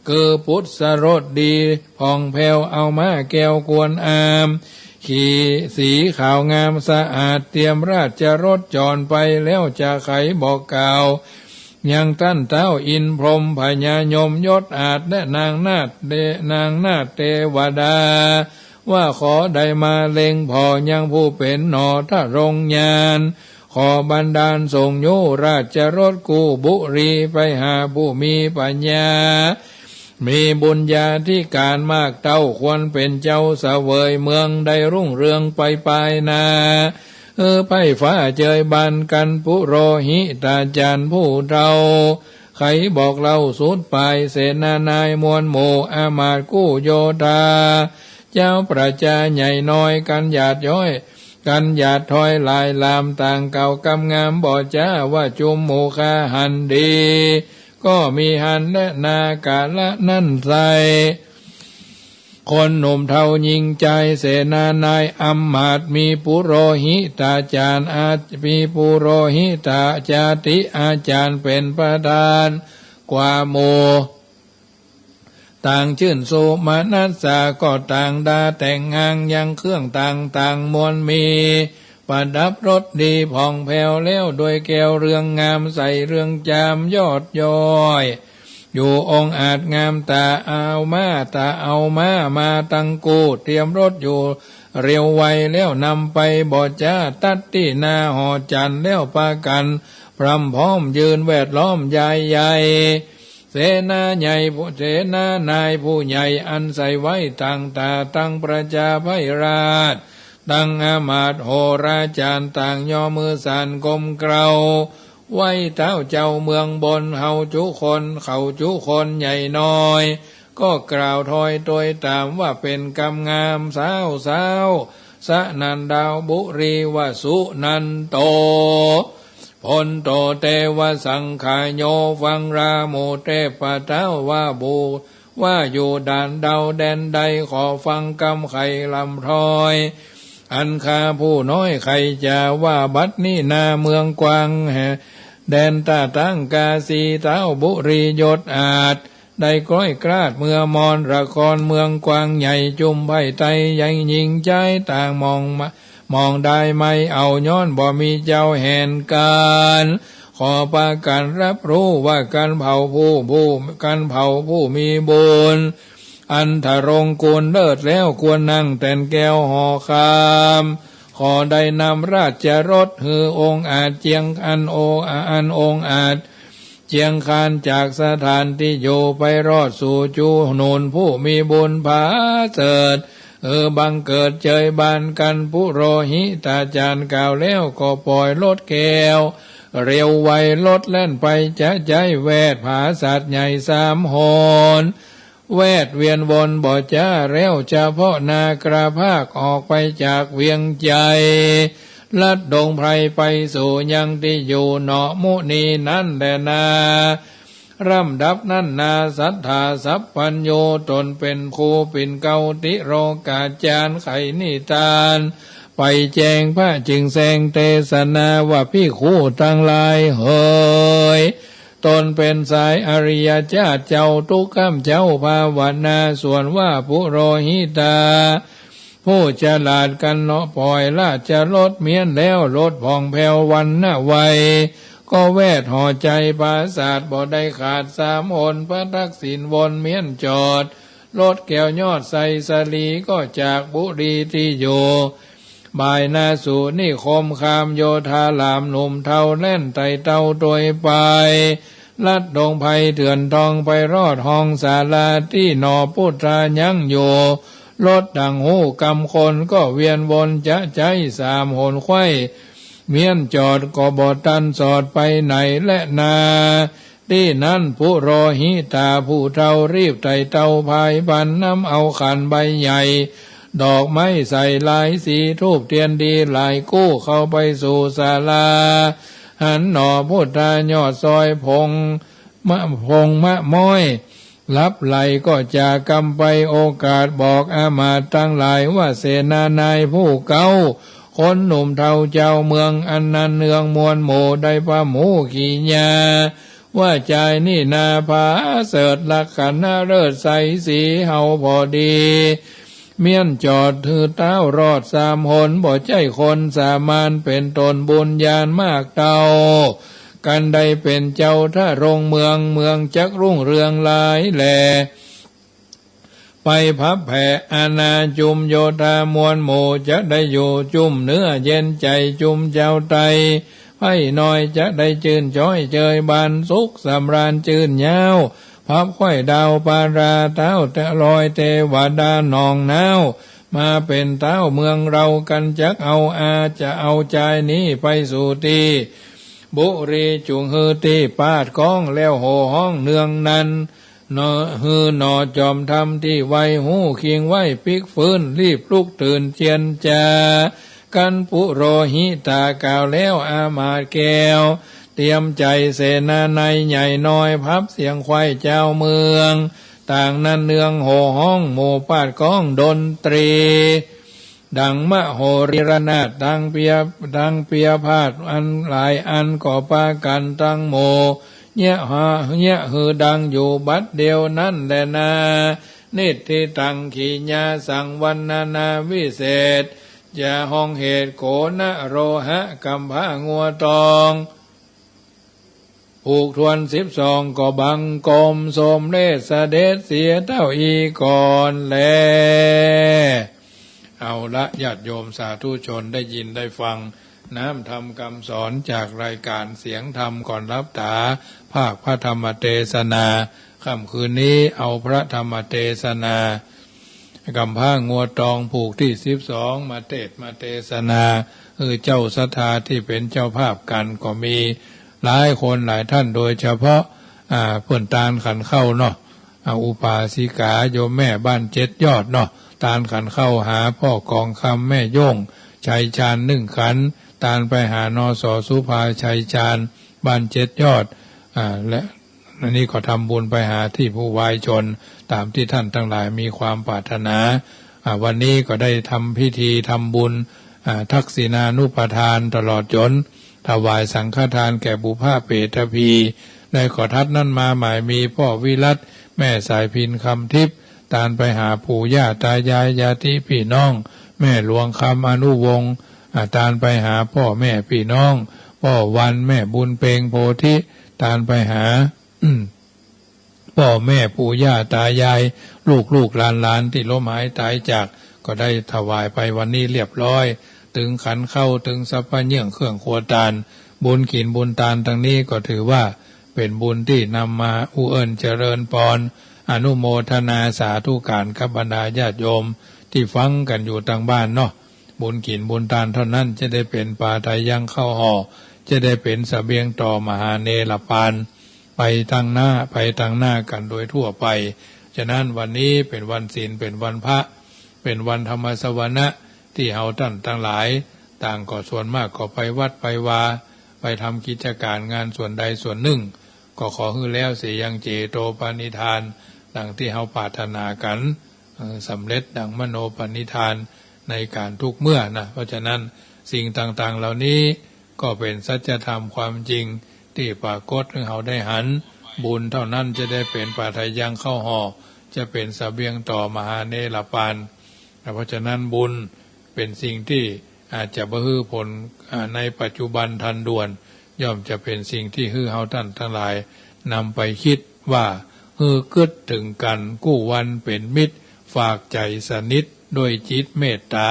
คือพุทธสรสดีผ่องแผ้วเอามาแก้วกวนอามขี่สีขาวงามสะอาดเตรียมราชรถจรไปแล้วจะไขบอกกล่าวยังท่านเต้าอินพรหมพญายมยศอาจและนางนาฏเทวดาว่าขอได้มาเล็งพอยังผู้เป็นหนอถ้ารงญาณขอบันดาลส่งโยราชรถกูบุรีไปหาผู้มีปัญญามีบุญญาธิการมากเต้าควรเป็นเจ้าเสวยเมืองได้รุ่งเรืองไปนาไพ่ฟ้าเจยบันกันปุโรหิตาจารย์ผู้เราใครบอกเราสุดไปเสนานายมวลหมู่อามาตย์กู้โยธาเจ้าประชาใหญ่น้อยกันหยาดย้อยกันหยาดถอยลายลามต่างเก่ากำงามบ่จ้าว่าจุมหมู่คาหันดีก็มีหันและนากาละนั่นใสคนหนุ่มเทายิงใจเสนานายอำมาตย์มีปุโรหิตาจารย์มีปุโรหิตาจาติอาจารย์เป็นประธานกว่าโมต่างชื่นสุมานัสสาก็ต่างดาแต่งงานยังเครื่องต่างมวลมีประดับรถดีผ่องแผ้วแล้วโดยแก้วเรืองงามใส่เรืองจามยอดย้อยอยู่องค์อาจงามตาเอามาตั้งกูเตรียมรถอยู่เร็วไวแล้วนำไปบ่จ้าตัดที่นาหอจันแล้วปากันพร้ำพร้อมยืนแวดล้อมใหญ่เสนาใหญ่เสนานายผู้ใหญ่อันใส่ไว้ตั้งตาตั้งประชาไพราชตั้งอามาตย์โหราจารย์ต่างย่อมือสานกลมเกลาไว้เท้าเจ้าเมืองบนเฮาจุคนเขาจุคนใหญ่น้อยก็กล่าวถอยตัวตามว่าเป็นกำงามสาวสะนันดาวบุรีวสุนันโตพลโตเตวสังขายโยฟังราโมเตปะเท้าว่าบูว่าอยู่ด่านเดาแดนใดขอฟังกำไข่ลำทอยอันคาผู้น้อยใครจะว่าบัดนี้นาเมืองกวางแดนตาตั้งกาสีเท้าบุรียศอาจได้กล้อยกราดเมื่อมอนระครเมืองกวางใหญ่จุมไผ่ไตยังยิงใจต่างมองได้ไม่เอาย้อนบ่มีเจ้าแห่งการขอประกันรับรู้ว่าการเผาผู้มีบุญอันทรงกุลเลิศแล้วควรนั่งแต่นแก้วห่อคามขอได้นำราชรถองค์อาจเจียงอันองค์อาจเจียงคานจากสถานที่อยู่ไปรอดสู่จูโนนผู้มีบุญผาเสดบังเกิดเจยบานกันปุโรหิตาจารย์กล่าวแล้วก็ปล่อยรถแก้วเร็วไวรถแล่นไปจะใจแวดผาสัตว์ใหญ่3 หนแวดเวียนวนบ่จ้าแล้วเฉพาะนากระภาคออกไปจากเวียงใจลัดดงไพรไปสู่ยังที่อยู่หนอมุนีนั่นแหละนาร่ำดับนั่นนาสัทธาสัพพัญโยตนเป็นครูปิ่นเกาติโรกาจารย์ไขนิทานไปแจงพระจึงแสงเทศนาว่าพี่คู่ทั้งหลายเฮยตนเป็นสายอริยเจ้าเจ้าทุกข์เจ้าภาวนาส่วนว่าปุโรหิตาผู้ฉลาดกันเนาะปล่อยราชรถเมียนแล้วรถผ่องแผ้ววันหน้าไวก็แวดห่อใจปราศาสตร์บ่ได้ขาด3 หนพระทักษิณวนเมียนจอดรถแก้วยอดใสสลีก็จากบุรีที่อยู่บ่ายนาสู่นิคมคามโยธาลามหนุ่มเทาแล่นไต่เต้าโดยไปลัดดงไผ่เถื่อนทองไปรอดห้องศาลาที่นอพุทธายังอยู่ ลดดังหูกำคนก็เวียนวนจะใจสามโหนไข้เมียนจอดก็บ่ตันสอดไปไหนและนาที่นั้นผู้รอหิตาผู้เท่ารีบไต่เตาพายบันน้ำเอาขันใบใหญ่ดอกไม้ใส่ลายสีทูบเทียนดีหลายกู้เข้าไปสู่ศาลาหันหน่อพุทธายอดซอยพงมะม้อยรับไหลก็จะกำไปโอกาสบอกอามาตย์ทั้งหลายว่าเสนานายผู้เก่าคนหนุ่มเท่าเจ้าเมืองอันนันเนืองมวลหมู่ได้พระหมูขี่ยาว่าใจนี่นาภาเสดลักขันเลิศใสสีเฮาพอดีเมียนจอดถือเต้ารอดสามหนบ่ใจคนสามานเป็นตนบุญญาณมากเต่ากันใดเป็นเจ้าถ้ารงเมืองจักรุ่งเรืองหลายแลไปพับแผ่อาณาจุมโยธามวลหมู่จะได้อยู่จุมเนื้อเย็นใจจุมเจ้าไตให้น้อยจะได้จื่นจ้อยเจยบานสุขสำราญจื่นยาวพับค่อยดาวปาราเต้าแต่ลอยเทวดานองนาวมาเป็นเต้าเมืองเรากันจักเอาจะเอาใจนี้ไปสู่ตีบุรีจุงฮือตีปาดก้องแล้วโหห้องเนืองนั้นนอฮือนอจอมทำที่ไวหูเคียงไว้ปิกฟื้นรีบลุกตื่นเจียนจากันปุโรหิตากล่าวแล้วอามาตย์แก้วเตรียมใจเสนาในใหญ่น้อยพับเสียงควายเจ้าเมืองต่างนั้นเนืองโหห้องหมู่ปาดก้องดนตรีดังมะโหรีระนาดดังเปียพาดอันหลายอันก่อปากันตั้งโมเนี่ยหือดังอยู่บัดเดียวนั่นแหละนานิติตังขีญาสังวันนาวิเศษจะห้องเหตุโกนะโรหะกัมพางัวตองผูกทวน12ก็บังกรมสมเลสเด็จเสียเต้าอีก่อนแลเอาละญาติโยมสาธุชนได้ยินได้ฟังน้ำธรรมคำสอนจากรายการเสียงธรรมก่อนรับตาภาคพระธรรมเทศนาค่ำคืนนี้เอาพระธรรมเทศนากำพร้างัวตองผูกที่12มาเทศนาเจ้าศรัทธาที่เป็นเจ้าภาพกันก็มีหลายคนหลายท่านโดยเฉพาะเพื่อนตาลขันเข้าเนาะอุปาสิกาโยมแม่บ้าน7 ยอดเนาะตาลขันเข้าหาพ่อกองคำแม่โย่งชัยชาญ1 ขันตาลไปหานสสุภาชัยชาญบ้าน7 ยอดและอันนี้ก็ทำบุญไปหาที่ผู้วายชนตามที่ท่านทั้งหลายมีความปรารถนาวันนี้ก็ได้ทำพิธีทำบุญทักษิณานุปทานตลอดจนถวายสังฆทานแก่บุพเปตพีได้ขอทัดนั้นมาหมายมีพ่อวิรัตแม่สายพินคำทิพย์ตาลไปหาปู่ย่าตายายญาติพี่น้องแม่หลวงคำอนุวงศ์ตาลไปหาพ่อแม่พี่น้องพ่อวันแม่บุญเปงโพธิตาลไปหาพ่อแม่ปู่ย่าตายายลูกหลานที่ล้มหายตายจากก็ได้ถวายไปวันนี้เรียบร้อยถึงขันเข้าถึงสัพพะเยี่ยงเครื่องครัวตาลบุญขีนบุญตาลทั้งนี้ก็ถือว่าเป็นบุญที่นำมาอุเอิญเจริญพรอนุโมทนาสาธุการกับบรรดาญาติโยมที่ฟังกันอยู่ทางบ้านเนาะบุญขีนบุญตาลเท่านั้นจะได้เป็นปาไทยยังเข้าห่อจะได้เป็นเสบียงต่อมหาเนรปานไปทางหน้ากันโดยทั่วไปฉะนั้นวันนี้เป็นวันศีลเป็นวันพระเป็นวันธรรมสวนะที่เฮาท่านทั้งหลายต่างก็ส่วนมากก็ไปวัดไปวาไปทำกิจการงานส่วนใดส่วนหนึ่งก็ขอฮือแล้วเสียยังเจโตปณิธานดังที่เฮาปรารถนากันสำเร็จดังมโนปณิธานในการทุกเมื่อนะเพราะฉะนั้นสิ่งต่างๆเหล่านี้ก็เป็นสัจธรรมความจริงที่ปรากฏให้เฮาได้หันบุญเท่านั้นจะได้เป็นปาทายังเข้าห่อจะเป็นเสบียงต่อมหาเนรปานเพราะฉะนั้นบุญเป็นสิ่งที่อาจจะบ่ฮื้อผลในปัจจุบันทันด่วนย่อมจะเป็นสิ่งที่ฮื้อเฮาท่านทั้งหลายนำไปคิดว่าฮื้อกึดถึงกันกู้วันเป็นมิตรฝากใจสนิทด้วยจิตเมตตา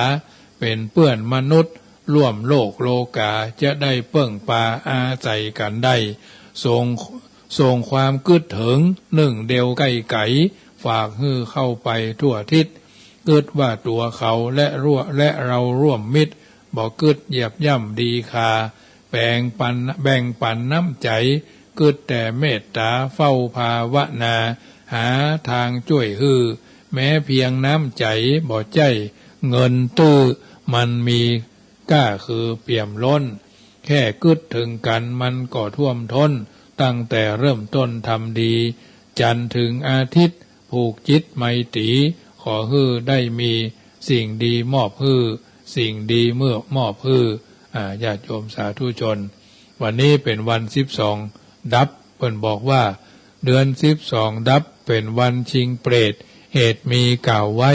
เป็นเปื้อนมนุษย์ร่วมโลกโลกาจะได้เปิ้งปาอาใจกันได้ส่งความกึดถึงหนึ่งเดียวไก่ฝากฮื้อเข้าไปทั่วทิศ กึดว่าตัวเขาและเราร่วมมิตรบ่กึดเหยียบย่ำดีคาแบ่งปันน้ำใจกึดแต่เมตตาเฝ้าภาวนาหาทางช่วยฮือแม้เพียงน้ำใจบ่ใจเงินตื้อมันมีก้าคือเปี่ยมล้นแค่กึดถึงกันมันก็ท่วมท้นตั้งแต่เริ่มต้นทำดีจันทร์ถึงอาทิตย์ผูกจิตไมตรีขอฮือได้มีสิ่งดีมอบฮือสิ่งดีเมื่อมอบฮือญาติโยมสาธุชนวันนี้เป็นวัน12ดับเพิ่นบอกว่าเดือน12ดับเป็นวันชิงเปรตเหตุมีกล่าวไว้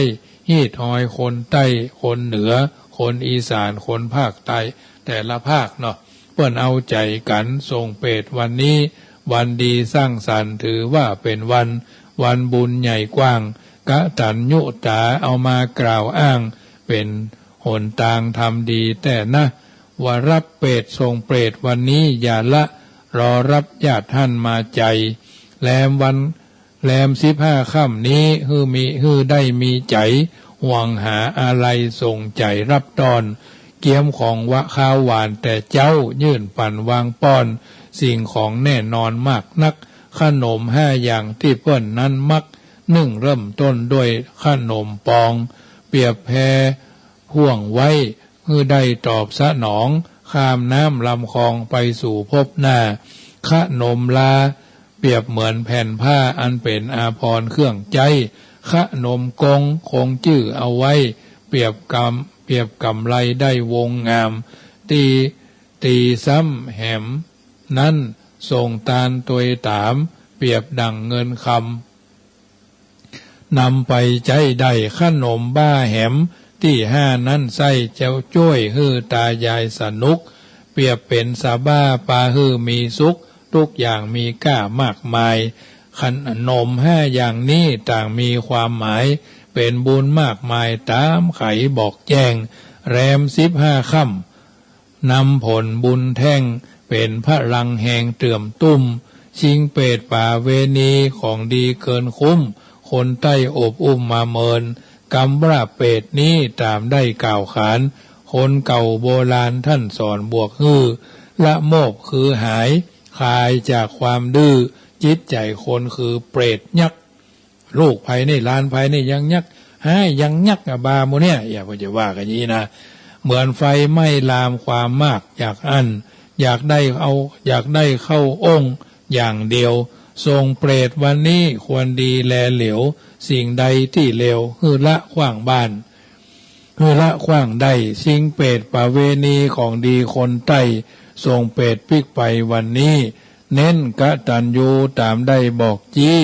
ฮีดหอยคนใต้คนเหนือคนอีสานคนภาคใต้แต่ละภาคเนาะเพิ่นเอาใจกันทรงเปรตวันนี้วันดีสร้างสรรค์ถือว่าเป็นวันบุญใหญ่กว้างกะตัญญูตาเอามากล่าวอ้างเป็นหนทางทำดีแต่นะว่ารับเปรตทรงเปรตวันนี้อย่าละรอรับญาติท่านมาใจแรม15ค่ำนี้ฮือได้มีใจหวังหาอะไรส่งใจรับตอนเกี๊ยมของวะข้าวหวานแต่เจ้ายื่นปั่นวางป้อนสิ่งของแน่นอนมากนักขนม5อย่างที่เปิ้นนั้นมักนึ่งเริ่มต้นด้วยขนมปองเปรียบแพห่วงไว้ฮือได้ตอบสนองข้ามน้ำลำคลองไปสู่ภพหน้าขนมลาเปรียบเหมือนแผ่นผ้าอันเป็นอาภรณ์เครื่องใจขนมกงคงจื้อเอาไว้เปรียบกำไรได้วงงามตีซ้ำแหมนั้นส่งตาลตวยตามเปรียบดั่งเงินคำนำไปใจได้ขนมบ้าแหมที่5นั้นใส่เจ้าจ้วยฮือตายายสนุกเปรียบเป็นสาบ้าปลาฮือมีสุขทุกอย่างมีก้ามากมายขนม5อย่างนี้ต่างมีความหมายเป็นบุญมากมายตามไขบอกแจ้งแรม15ค่ำนำผลบุญแท่งเป็นพระลังแห่งเตื่อมตุ้มชิงเปรตป่าเวณีของดีเกินคุ้มคนใต้อบอุ้มมาเมินกำราเปรตนี้ตามได้กล่าวขานคนเก่าโบราณท่านสอนบวกฮือละโมบคือหายคลายจากความดื้อจิตใจคนคือเปรตยักษ์ลูกภายในล้านภายในยังยักษ์ให้ยังยักษ์บาโมเนี่ยอย่าไปจะว่ากันนี้นะเหมือนไฟไหม้ลามความมากอยากอยากได้เข้าองค์อย่างเดียวทรงเปรตวันนี้ควรดีแลเหลวสิ่งใดที่เลวฮือละขว้างบ้านฮือละขว้างได้สิ่งเปรตประเวณีของดีคนใต้ทรงเปรตปิกไปวันนี้เน้นกตัญญูตามได้บอกจี้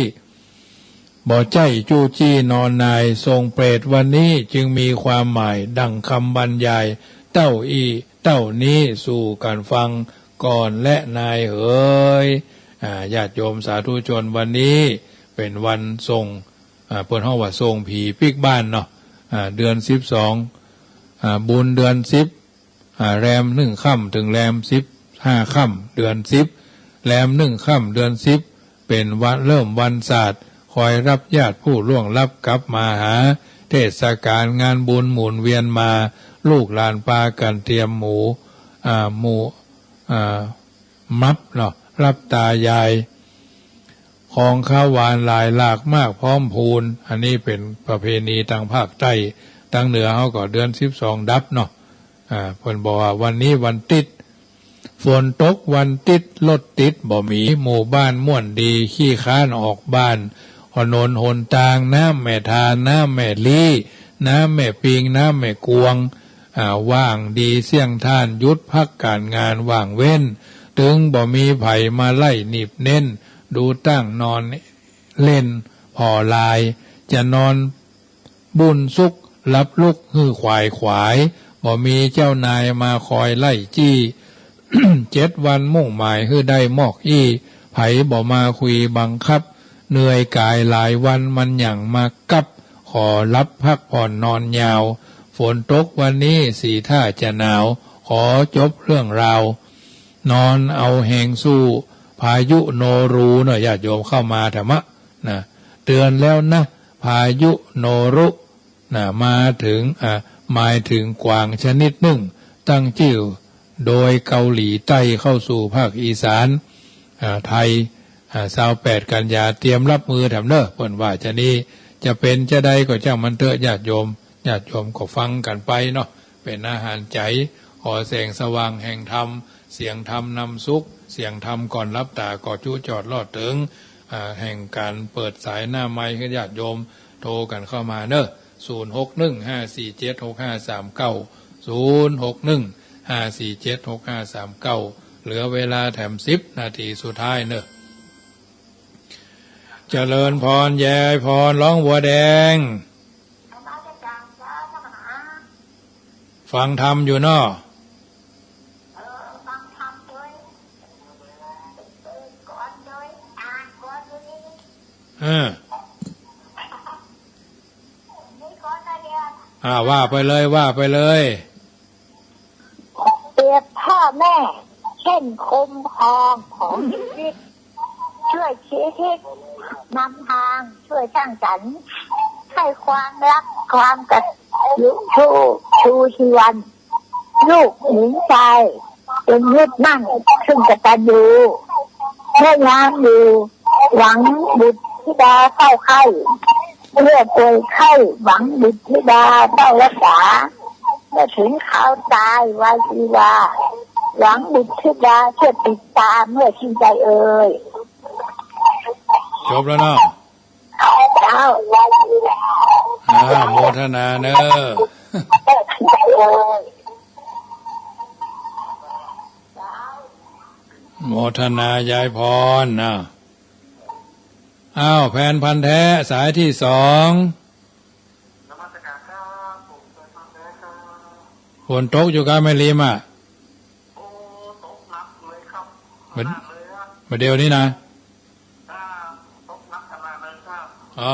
บ่ใจจู้จี้นอนนายทรงเปรตวันนี้จึงมีความหมายดังคำบรรยายเต้านี้สู่การฟังก่อนและนายเอ๋ยญาติโยมสาธุชนวันนี้เป็นวันทรงเพิ่นเฮาว่าทรงผีปิกบ้านเนาะเดือน12บุญเดือน10แรม1ค่ำถึงแรม15ค่ำเดือน10แรม1ค่ำเดือน10เป็นวันเริ่มวันศาสตร์คอยรับญาติผู้ล่วงลับกลับมาหาเทศกาลงานบุญหมุนเวียนมาลูกหลานปากันเตรียมหมูมับเนาะรับตายายของข้าวหวานหลายหลากมากพร้อมพูนอันนี้เป็นประเพณีทางภาคใต้ทางเหนือเขาก็เดือน12ดับเนาะเพิ่นบอกว่าวันนี้วันติดฝนตกวันติดรถติดบ่มีหมู่บ้านม่วนดีขี้ค้านออกบ้านถนนหนทางน้ำแม่ทานน้ำแม่ลี่น้ำแม่ปิงน้ำแม่กวงว่างดีเสี่ยงท่านยุดพักการงานว่างเว้นถึงบ่มีไผมาไล่หนีบเน้นดูตั้งนอนเล่นพอลายจะนอนบุญสุขรับลุกฮือขวายบ่มีเจ้านายมาคอยไล่จี้ 7 วันมุ่งหมายฮือได้มอกไผบ่มาคุยบังคับเหนื่อยกายหลายวันมันหยั่งมากับขอรับพักผ่อนนอนยาวฝนตกวันนี้สีท่าจะหนาวขอจบเรื่องราวนอนเอาแหงสู้พายุโนรูเนาะญาติโยมเข้ามาธรรมะนะเตือนแล้วนะพายุโนรุ มาถึงหมายถึงกวางชนิดหนึ่งตั้งชื่อโดยเกาหลีใต้เข้าสู่ภาคอีสานไทย28 กันยาเตรียมรับมือแถมเนอะเพิ่นว่าจะนี้จะเป็นจะได้ก็จ้างมันเถอะญาติโยมก็ฟังกันไปเนาะเป็นอาหารใจขอแสงสว่างแห่งธรรมเสียงธรรมนำสุขเสียงธรรมก่อนรับตาก่อจู้จอดลอดถึงแห่งการเปิดสายหน้าไมค์ให้ญาติโยมโทรกันเข้ามาเนอะ0615476539 0615476539เหลือเวลาแถม10 นาทีสุดท้ายเนอะเจริญพรยายพรร้องบัวแดงฟังธรรมอยู่เนาะว่าไปเลยเปรียบพ่อแม่เช่นคุ้มครองของชีวิตช่วยชี้ทิศนำทางช่วยสร้างสรรค์ให้ความรักความกตัญญูชูชีวันลูกหญิงใจเป็นยึดมั่นซึ่งกตัญญูเมื่อยามอยู่หวังบุตรธิดาเข้าไข้เมื่อป่วยไข้หวังบุตรธิดาเข้ารักษาเมื่อถึงข่าวตายวายชีวาหวังบุตรธิดาช่วยติดตามเมื่อชินใจเอ่ยจบแล้วเนาะโมทนาเนอะโมทนายายพรนะแผ่นพันธุ์แท้สายที่2ฝนตกอยู่กันไม่ริมตกหนักเลยครับมาเดียวนี้นะตกหนักขนาดเลยครั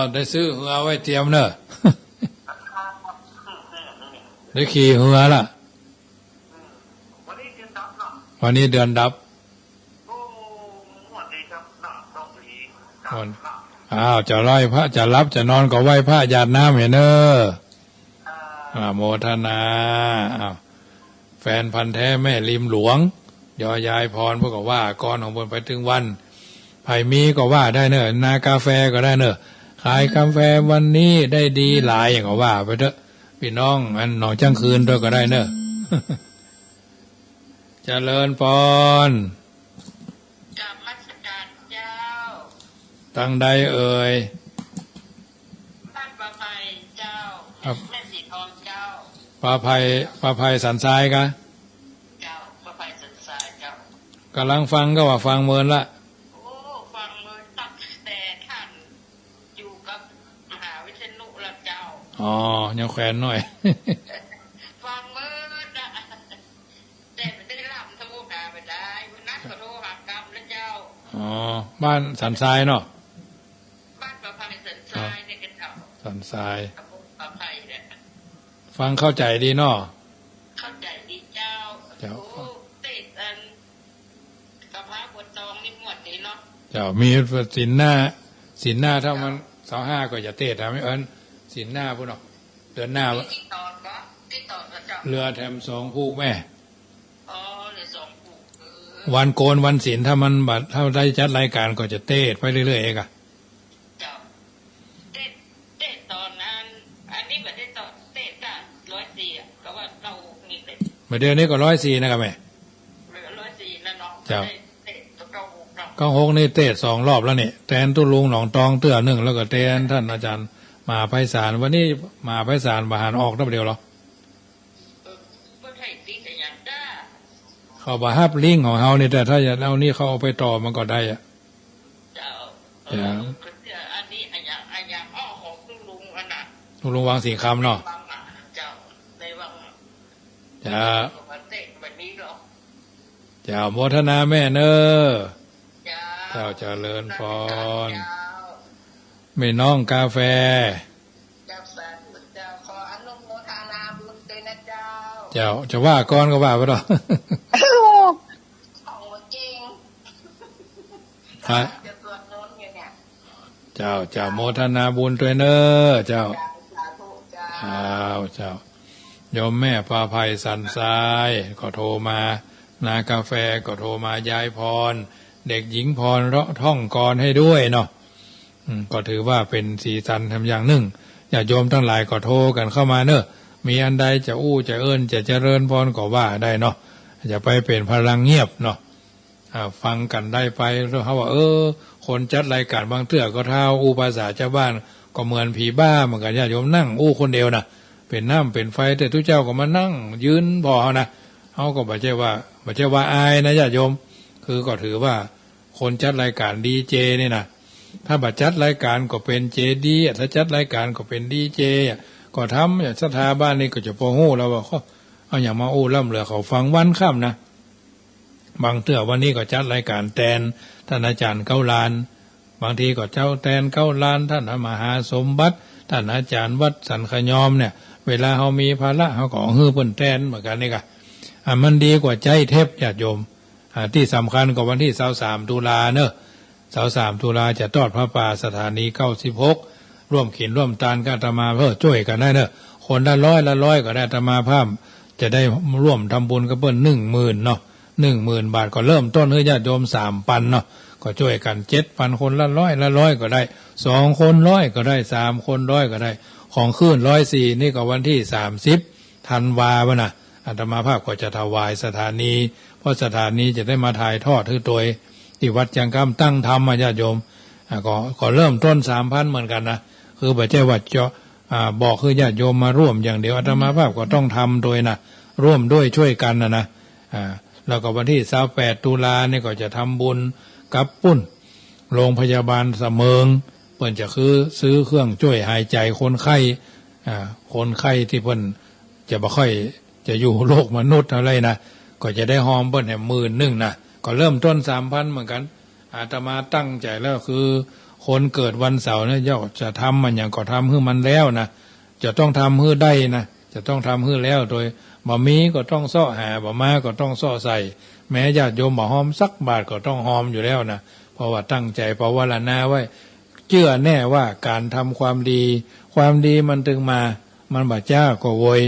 บได้ซื้อเหือไว้เตรียมเนอะได้ขี่เหือล่ะวันนี้เดือนดับจะไล่พระจะรับจะนอนก็ไหว้พระหยาดน้ำเห็นเนอะโมทนาแฟนพันธุ์แท้แม่ริมหลวงยอยายพรพวกก็ว่าก่อนของบนไปถึงวันไผ่มีก็ว่าได้เนอะนากาแฟก็ได้เนอะขายกาแฟวันนี้ได้ดีหลายอย่างก็ว่าไปเถอะพี่น้องอันหนองจ้างคืนด้วยก็ได้เนอะเจริญพรตั้งใดเอ่ยบ้านประภัยเจ้าแม่สีทองเจ้าประภัยสันทรายกะเจ้าประภัยสันทรายเจ้ากำลังฟังก็ว่าฟังเมินละฟังเมินตั้งแต่ท่านอยู่กับมหาวิษณุละเจ้ายังแขวนหน่อยฟังเมินแต่ไม่ได้รับโทรหาไปได้วันนั้นก็โทรหากรรมแล้วเจ้าบ้านสันทรายเนาะสันทรายฟังเข้าใจดีเนาะเข้าใจดีเจ้าติดอันกระเพาะบนตองนี่หมดดีเนาะเจ้ามีสินหน้าถ้ามัน25ก็อย่าเตะทำไม่สินหน้าพุ่นเนาะเดือนหน้าที่ตอนก็เรือแถม2ผูกแม่เรือ2ผูกวันโกนวันศีลถ้ามันบัดถ้าได้จัดรายการก็จะเตะไปเรื่อยๆเองอะเดี๋ยวนี้ก็104นะครับแม่104แล้วน้องเจ้า96นี่เตะ2 รอบแล้วนี่แทนตุลุงหนองตองเตื้อ1แล้วก็แทนท่านอาจารย์มาไพศาลวันนี้มาไพศาลบาหารออกได้เดียวหรอเขาบาฮับลิงของเฮานี่แต่ถ้าอยากเอานี่เขาเอาไปต่อมันก็ได้อ่ะเจ้าอันนี้อันอย่างของลุงอันน่ะลุงวางสีคำเนาะเจ้าโมทนาแม่เนอเจ้าเจริญพรไม่น้องกาแฟขออนุโมทนาบุญด้วยนะเจ้าเจ้าจะว่าก้อนก็ว่าไปหรอของจริงเจ้าโมทนาบุญด้วยเนอเจ้า เจ้าโยมแม่ปลาภัยสันทรายก็โทรมานากาแฟก็โทรมายายพรเด็กหญิงพรเราะท่องกรให้ด้วยเนาะก็ถือว่าเป็นสีสันทำอย่างหนึ่งญาติโยมทั้งหลายก็โทรกันเข้ามาเนอะมีอันใดจะอู้จะเอิ้นจะเจริญพรก็ว่าได้เนาะจะไปเป็นพลังเงียบเนาะฟังกันได้ไปเขาว่าคนจัดรายการบางเทื่อก็เท่าอู้ภาษาชาวบ้านก็เหมือนผีบ้าเหมือนกันญาติโยมนั่งอู้คนเดียวนะเป็นน้ำเป็นไฟแต่ทุกเจ้าก็มานั่งยืนพอเขานะเขาก็บ่ใช่ว่าอายนะญาติโยมคือก็ถือว่าคนจัดรายการดีเจนี่นะถ้าบัดจัดรายการก็เป็นเจดีถ้าจัดรายการก็เป็นดีเจก็ทำอย่างสถาบ้านนี่ก็จะพอหู้แล้วว่าเอาอย่างมาอู้ล่ำเหลือเขาฟังวันค่ำนะบางเทื่อวันนี้ก็จัดรายการแตนท่านอาจารย์เก้าลานบางทีก็เจ้าแตนเก้าลานท่านมหาสมบัติท่านอาจารย์วัดสันขยอมเนี่ยเวลาเขามีภาระเขาก็ฮื้อเปิ้นแตนเหมือนกันนี่ค่ะมันดีกว่าใจเทพญาติโยมที่สำคัญกว่าวันที่23ตุลาเนอะ23ตุลาจะทอดพระป่าสถานี96ร่วมเขียนร่วมตานกันอาตมาเพื่อช่วยกันได้เนอะคนละร้อยก็ได้อาตมาภาพจะได้ร่วมทำบุญกับเปิ้น10,000เนาะ10,000 บาทก็เริ่มต้นให้ญาติโยม3,000เนาะก็ช่วยกัน 7,000 คนละร้อยก็ได้2คน100ก็ได้3คน100ก็ได้ของคืน104นี่ก็วันที่30ธันวาคมนะอาตมาภาพก็จะถวายสถานีเพราะสถานีจะได้มาถ่ายทอดคือตัวที่วัดจังกำตั้งธรรมญาติโยมก็เริ่มต้น 3,000 เหมือนกันนะคือบ่ใช่ว่าจะบอกคือญาติโยมมาร่วมอย่างเดียวอาตมาภาพก็ต้องทำโดยนะร่วมด้วยช่วยกันนะแล้วก็วันที่28ตุลาเนี่ยก็จะทำบุญกับปุ้นโรงพยาบาลเสมิงเพิ่นจะคือซื้อเครื่องช่วยหายใจคนไข้คนไข้ที่เพิ่นจะบ่ค่อยจะอยู่โลกมนุษย์อะไรนะก็จะได้หอมเพิ่นให้10,000นะก็เริ่มต้น 3,000 เหมือนกันอาตมาตั้งใจแล้วคือคนเกิดวันเสาร์เนี่ยย่อจะทำมันอย่างก็ทำให้มันแล้วนะจะต้องทำให้ได้นะจะต้องทำให้แล้วโดยบ่มีก็ต้องซ้อหาบ่มาก็ต้องซ้อใส่แม้ญาติโยมบ่หอมสักบาทก็ต้องหอมอยู่แล้วนะเพราะว่าตั้งใจภาวนาไว้เชื่อแน่ว่าการทำความดีมันถึงมามันบ่จ้าก็โวย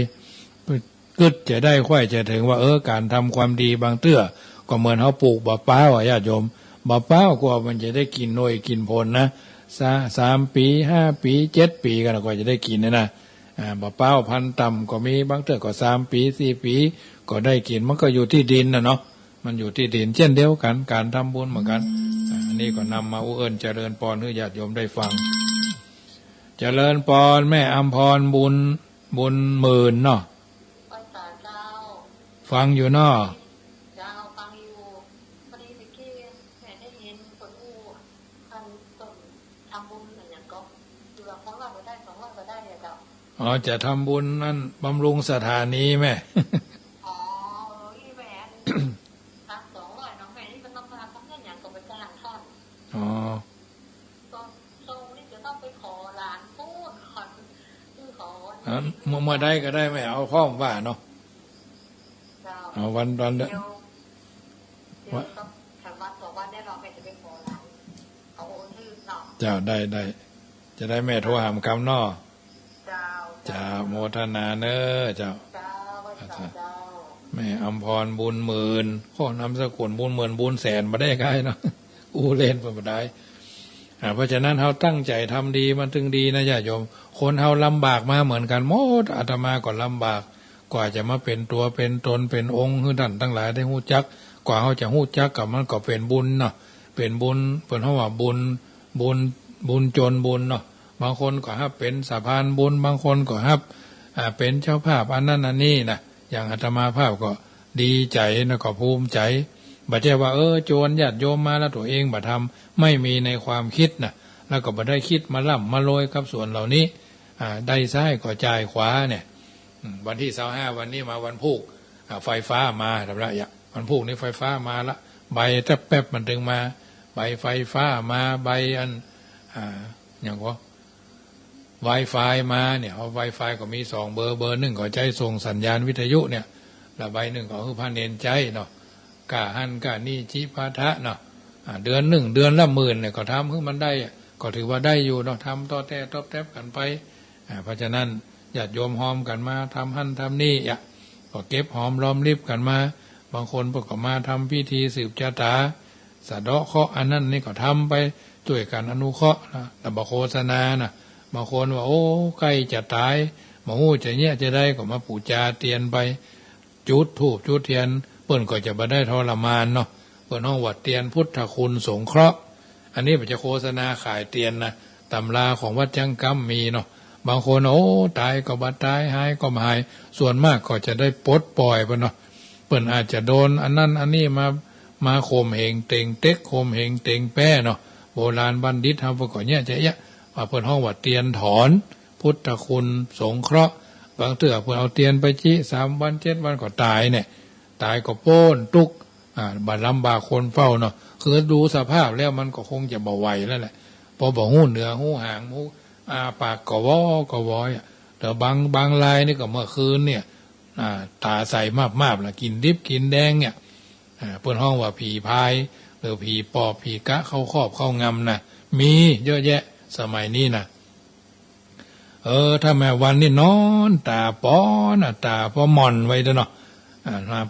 กึดจะได้ค่อยจะถึงว่าการทำความดีบางเตื้อก็เหมือนเฮาปลูกบ่ป้าวญาติโยมบ่ป้าวกว่ามันจะได้กินหน่วยกินผลนะ3 ปี5 ปี7 ปีกันก็จะได้กินนะบ่ป้าวพันต่ำก็มีบางเตื้อก็3 ปี4 ปีก็ได้กินมันก็อยู่ที่ดินนะเนาะมันอยู่ที่ดินเช่นเดียวกันการทำบุญเหมือนกันอันนี้ก็นำมาเอิ้นเจริญพรให้ญาติโยมได้ฟังเจริญพรแม่อำพรบุญหมื่นเนาะฟังอยู่เนาะฟังอยู่พอดีเมื่อกี้แม่ได้เห็นคนอู้ท่านต้นทำบุญอย่างก็อยู่ละของเราก็ได้200ก็ได้เนี่ยเจ้าจะทำบุญนั่นบำรุงสถานีแม่อีแม่ทัก200น้องแม่นี่เป็นต้องการทำเงินอย่างก็ไปจ้างท่านตรงนี้จะต้องไปขอหลานพูดคือขอเมื่อใดก็ได้แม่เอาข้อมว่าเนาะวันเดี๋ยวทางวัดบอกว่าได้เราไปจะไปขอหลานเขาโอนชื่อเนาะเจ้าได้จะได้แม่โทรหามคำเนาะเจ้าโมทนาเนอเจ้าแม่อำพรบุญหมื่นข้อนำสกุลบุญหมื่นบุญแสนมาได้ไงเนาะเล่นไปได้เพราะฉะนั้นเราตั้งใจทำดีมันถึงดีนะญาติโยมคนเราลำบากมาเหมือนกันหมดอาตมาก็ลำบากกว่าจะมาเป็นตัวเป็นตนเป็นองค์คือท่านทั้งหลายได้ฮู้จักกว่าเขาจะฮู้จักกับมันก็เป็นบุญเนาะเป็นบุญเพิ่นเฮาว่าบุญจนบุญเนาะบางคนก็ฮับเป็นสะพานบุญบางคนก็ฮับเป็นเจ้าภาพอันนั้นอันนี้นะอย่างอาตมาภาพก็ดีใจนะก็ภูมิใจบ่ใช่ว่าโจรญาติโยมมาแล้วตัวเองบ่ทำไม่มีในความคิดนะแล้วก็บ่ได้คิดมาล่ำมาโรยกับส่วนเหล่านี้ได้ซ้ายก็จ่ายขวาเนี่ยวันที่25วันนี้มาวันพุธไฟฟ้ามาทำไรวันพุธนี้ไฟฟ้ามาละใบแป๊บมันถึงมาใบไฟฟ้ามาใบอันอย่างว่า Wi-Fi มาเนี่ยเอา Wi-Fi ก็มี2เบอร์1ก็ใช้ส่งสัญญาณวิทยุเนี่ยแล้วใบ1ก็คือพาเนนใจเนาะกะหันกะนี่จิพาทะเนาะเดือน1เดือนละ10,000เนี่ยก็ทำให้มันได้ก็ถือว่าได้อยู่เนาะทำต่อแต่ตบแทบกันไปเพราะฉะนั้น ญาติโยมหอมกันมาทำหั่นทำนี่ก็เก็บหอมล้อมริบกันมาบางคนก็มาทำพิธีสืบชะตาสะเดาะเคราะห์อันนั้นนี่ก็ทำไปช่วยกันอนุเคราะห์นะแต่บางโฆษณานะบางคนว่าโอ้ใกล้จะตายมาหู้จะเนี้ยจะได้ก็มาปูจาเตียนไปจุดธูปจุดเทียนเปิ้นก็จะมาได้ทรมานเนาะเปิ้นห้องวัดเตียนพุทธคุณสงเคราะห์อันนี้มันจะโฆษณาขายเตียนนะตำราของวัดจังกัมมีเนาะบางคนโอ้ตายก็บัดตายหายก็หายส่วนมากก็จะได้ปลดปล่อยไปเนาะเปิ้นอาจจะโดนอันนั้นอันนี้มาข่มเหงเต็งเต็กข่มเหงเต็งแป้เนาะโบราณบัณฑิตทำประกอบเนี่ยจะว่าเปิ้นห้องวัดเตียนถอนพุทธคุณสงเคราะห์บางเถื่อเพิ่นเอาเตียนไปจี้3 วัน 7 วันก็ตายเนี่ยตายก็โป้นตุกบาดลำบากคนเฝ้าเนาะคือดูสภาพแล้วมันก็คงจะบ่ไหวแล้วแหละพอบ่หู้เหนือหู้หางหู้ปากก็วอยแต่บางรายนี่ก็เมื่อคืนเนี่ยตาใสมากๆล่ะกินดิบกินแดงเนี่ยเปิ้นห้องว่าผีพายหรือผีปอบผีกะเข้าครอบเข้างำนะมีเยอะแยะสมัยนี้นะถ้าแม่วันนี่นอนตาป้อนตาพ่อมอนไว้เด้อเนาะ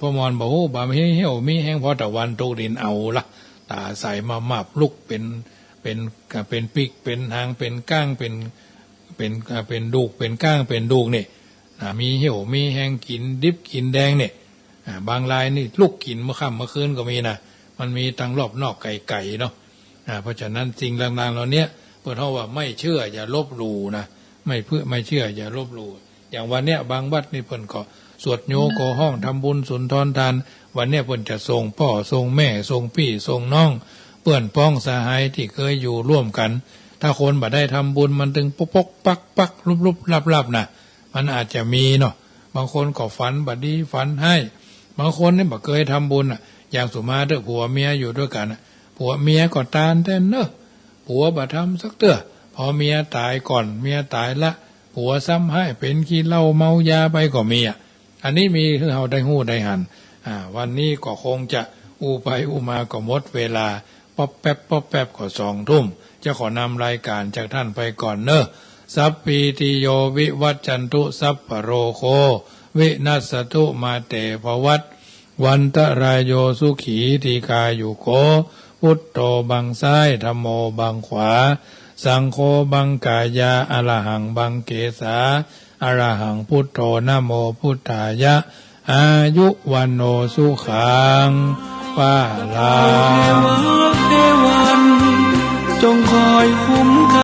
พ่อมอนบอกโอ้บ่มีเหี่ยวมีแห้งพอตะวันตกดินเอาละตาใสมาลุกเป็นปิกเป็นหางเป็นก้างเป็นดูกเป็นก้างเป็นดูกนี่มีเหี่ยวมีแห้งกินดิบกินแดงเนี่ยบางรายนี่ลุกกินเมื่อค่ำเมื่อคืนก็มีนะมันมีตั้งรอบนอกไก่เนาะเพราะฉะนั้นสิ่งต่างๆเหล่านี้เพิ่นเฮาว่าไม่เชื่ออย่าลบหลู่นะไม่เชื่ออย่าลบหลู่อย่างวันเนี้ยบางวัดนี่เพิ่นก็สวดโยโกห้องทำบุญสุนทรทานวันเนี้ยเพิ่นจะส่งพ่อส่งแม่ส่งพี่ส่งน้องเพื่อนพ้องสหายที่เคยอยู่ร่วมกันถ้าคนบ่ได้ทำบุญมันถึงปกปักลุบลับนะมันอาจจะมีเนาะบางคนก็ฝันบ่ดีฝันให้บางคนนี่บ่เคยทำบุญอย่างสุมาเด้อผัวเมียอยู่ด้วยกันผัวเมียก็ตานแต่เนอะผัวบ่ทำสักเตื้อพอเมียตายก่อนเมียตายละผัวซ้ำให้เป็นขี้เหล้าเมายาไปก็มีอันนี้มีคือเฮาได้ฮู้ได้หันวันนี้ก็คงจะอู้ไปอู้มาก็หมดเวลาป๊อบแป๊บก็20 ทุ่มจะขอนำรายการจากท่านไปก่อนเนอะสัพพีติโยวิวัจจันตุสัพพโรโควินัสสตุมาเตภวัตวันตรายโยสุขีทีกายุโกพุทโธบังซ้ายธัมโมบังขวาสังโฆบังกายาอรหังบังเกสาอรหังพุทโธนะโมพุทธายะอายุวันโนสุขังปะลังเทวันจงคอยคุ้ม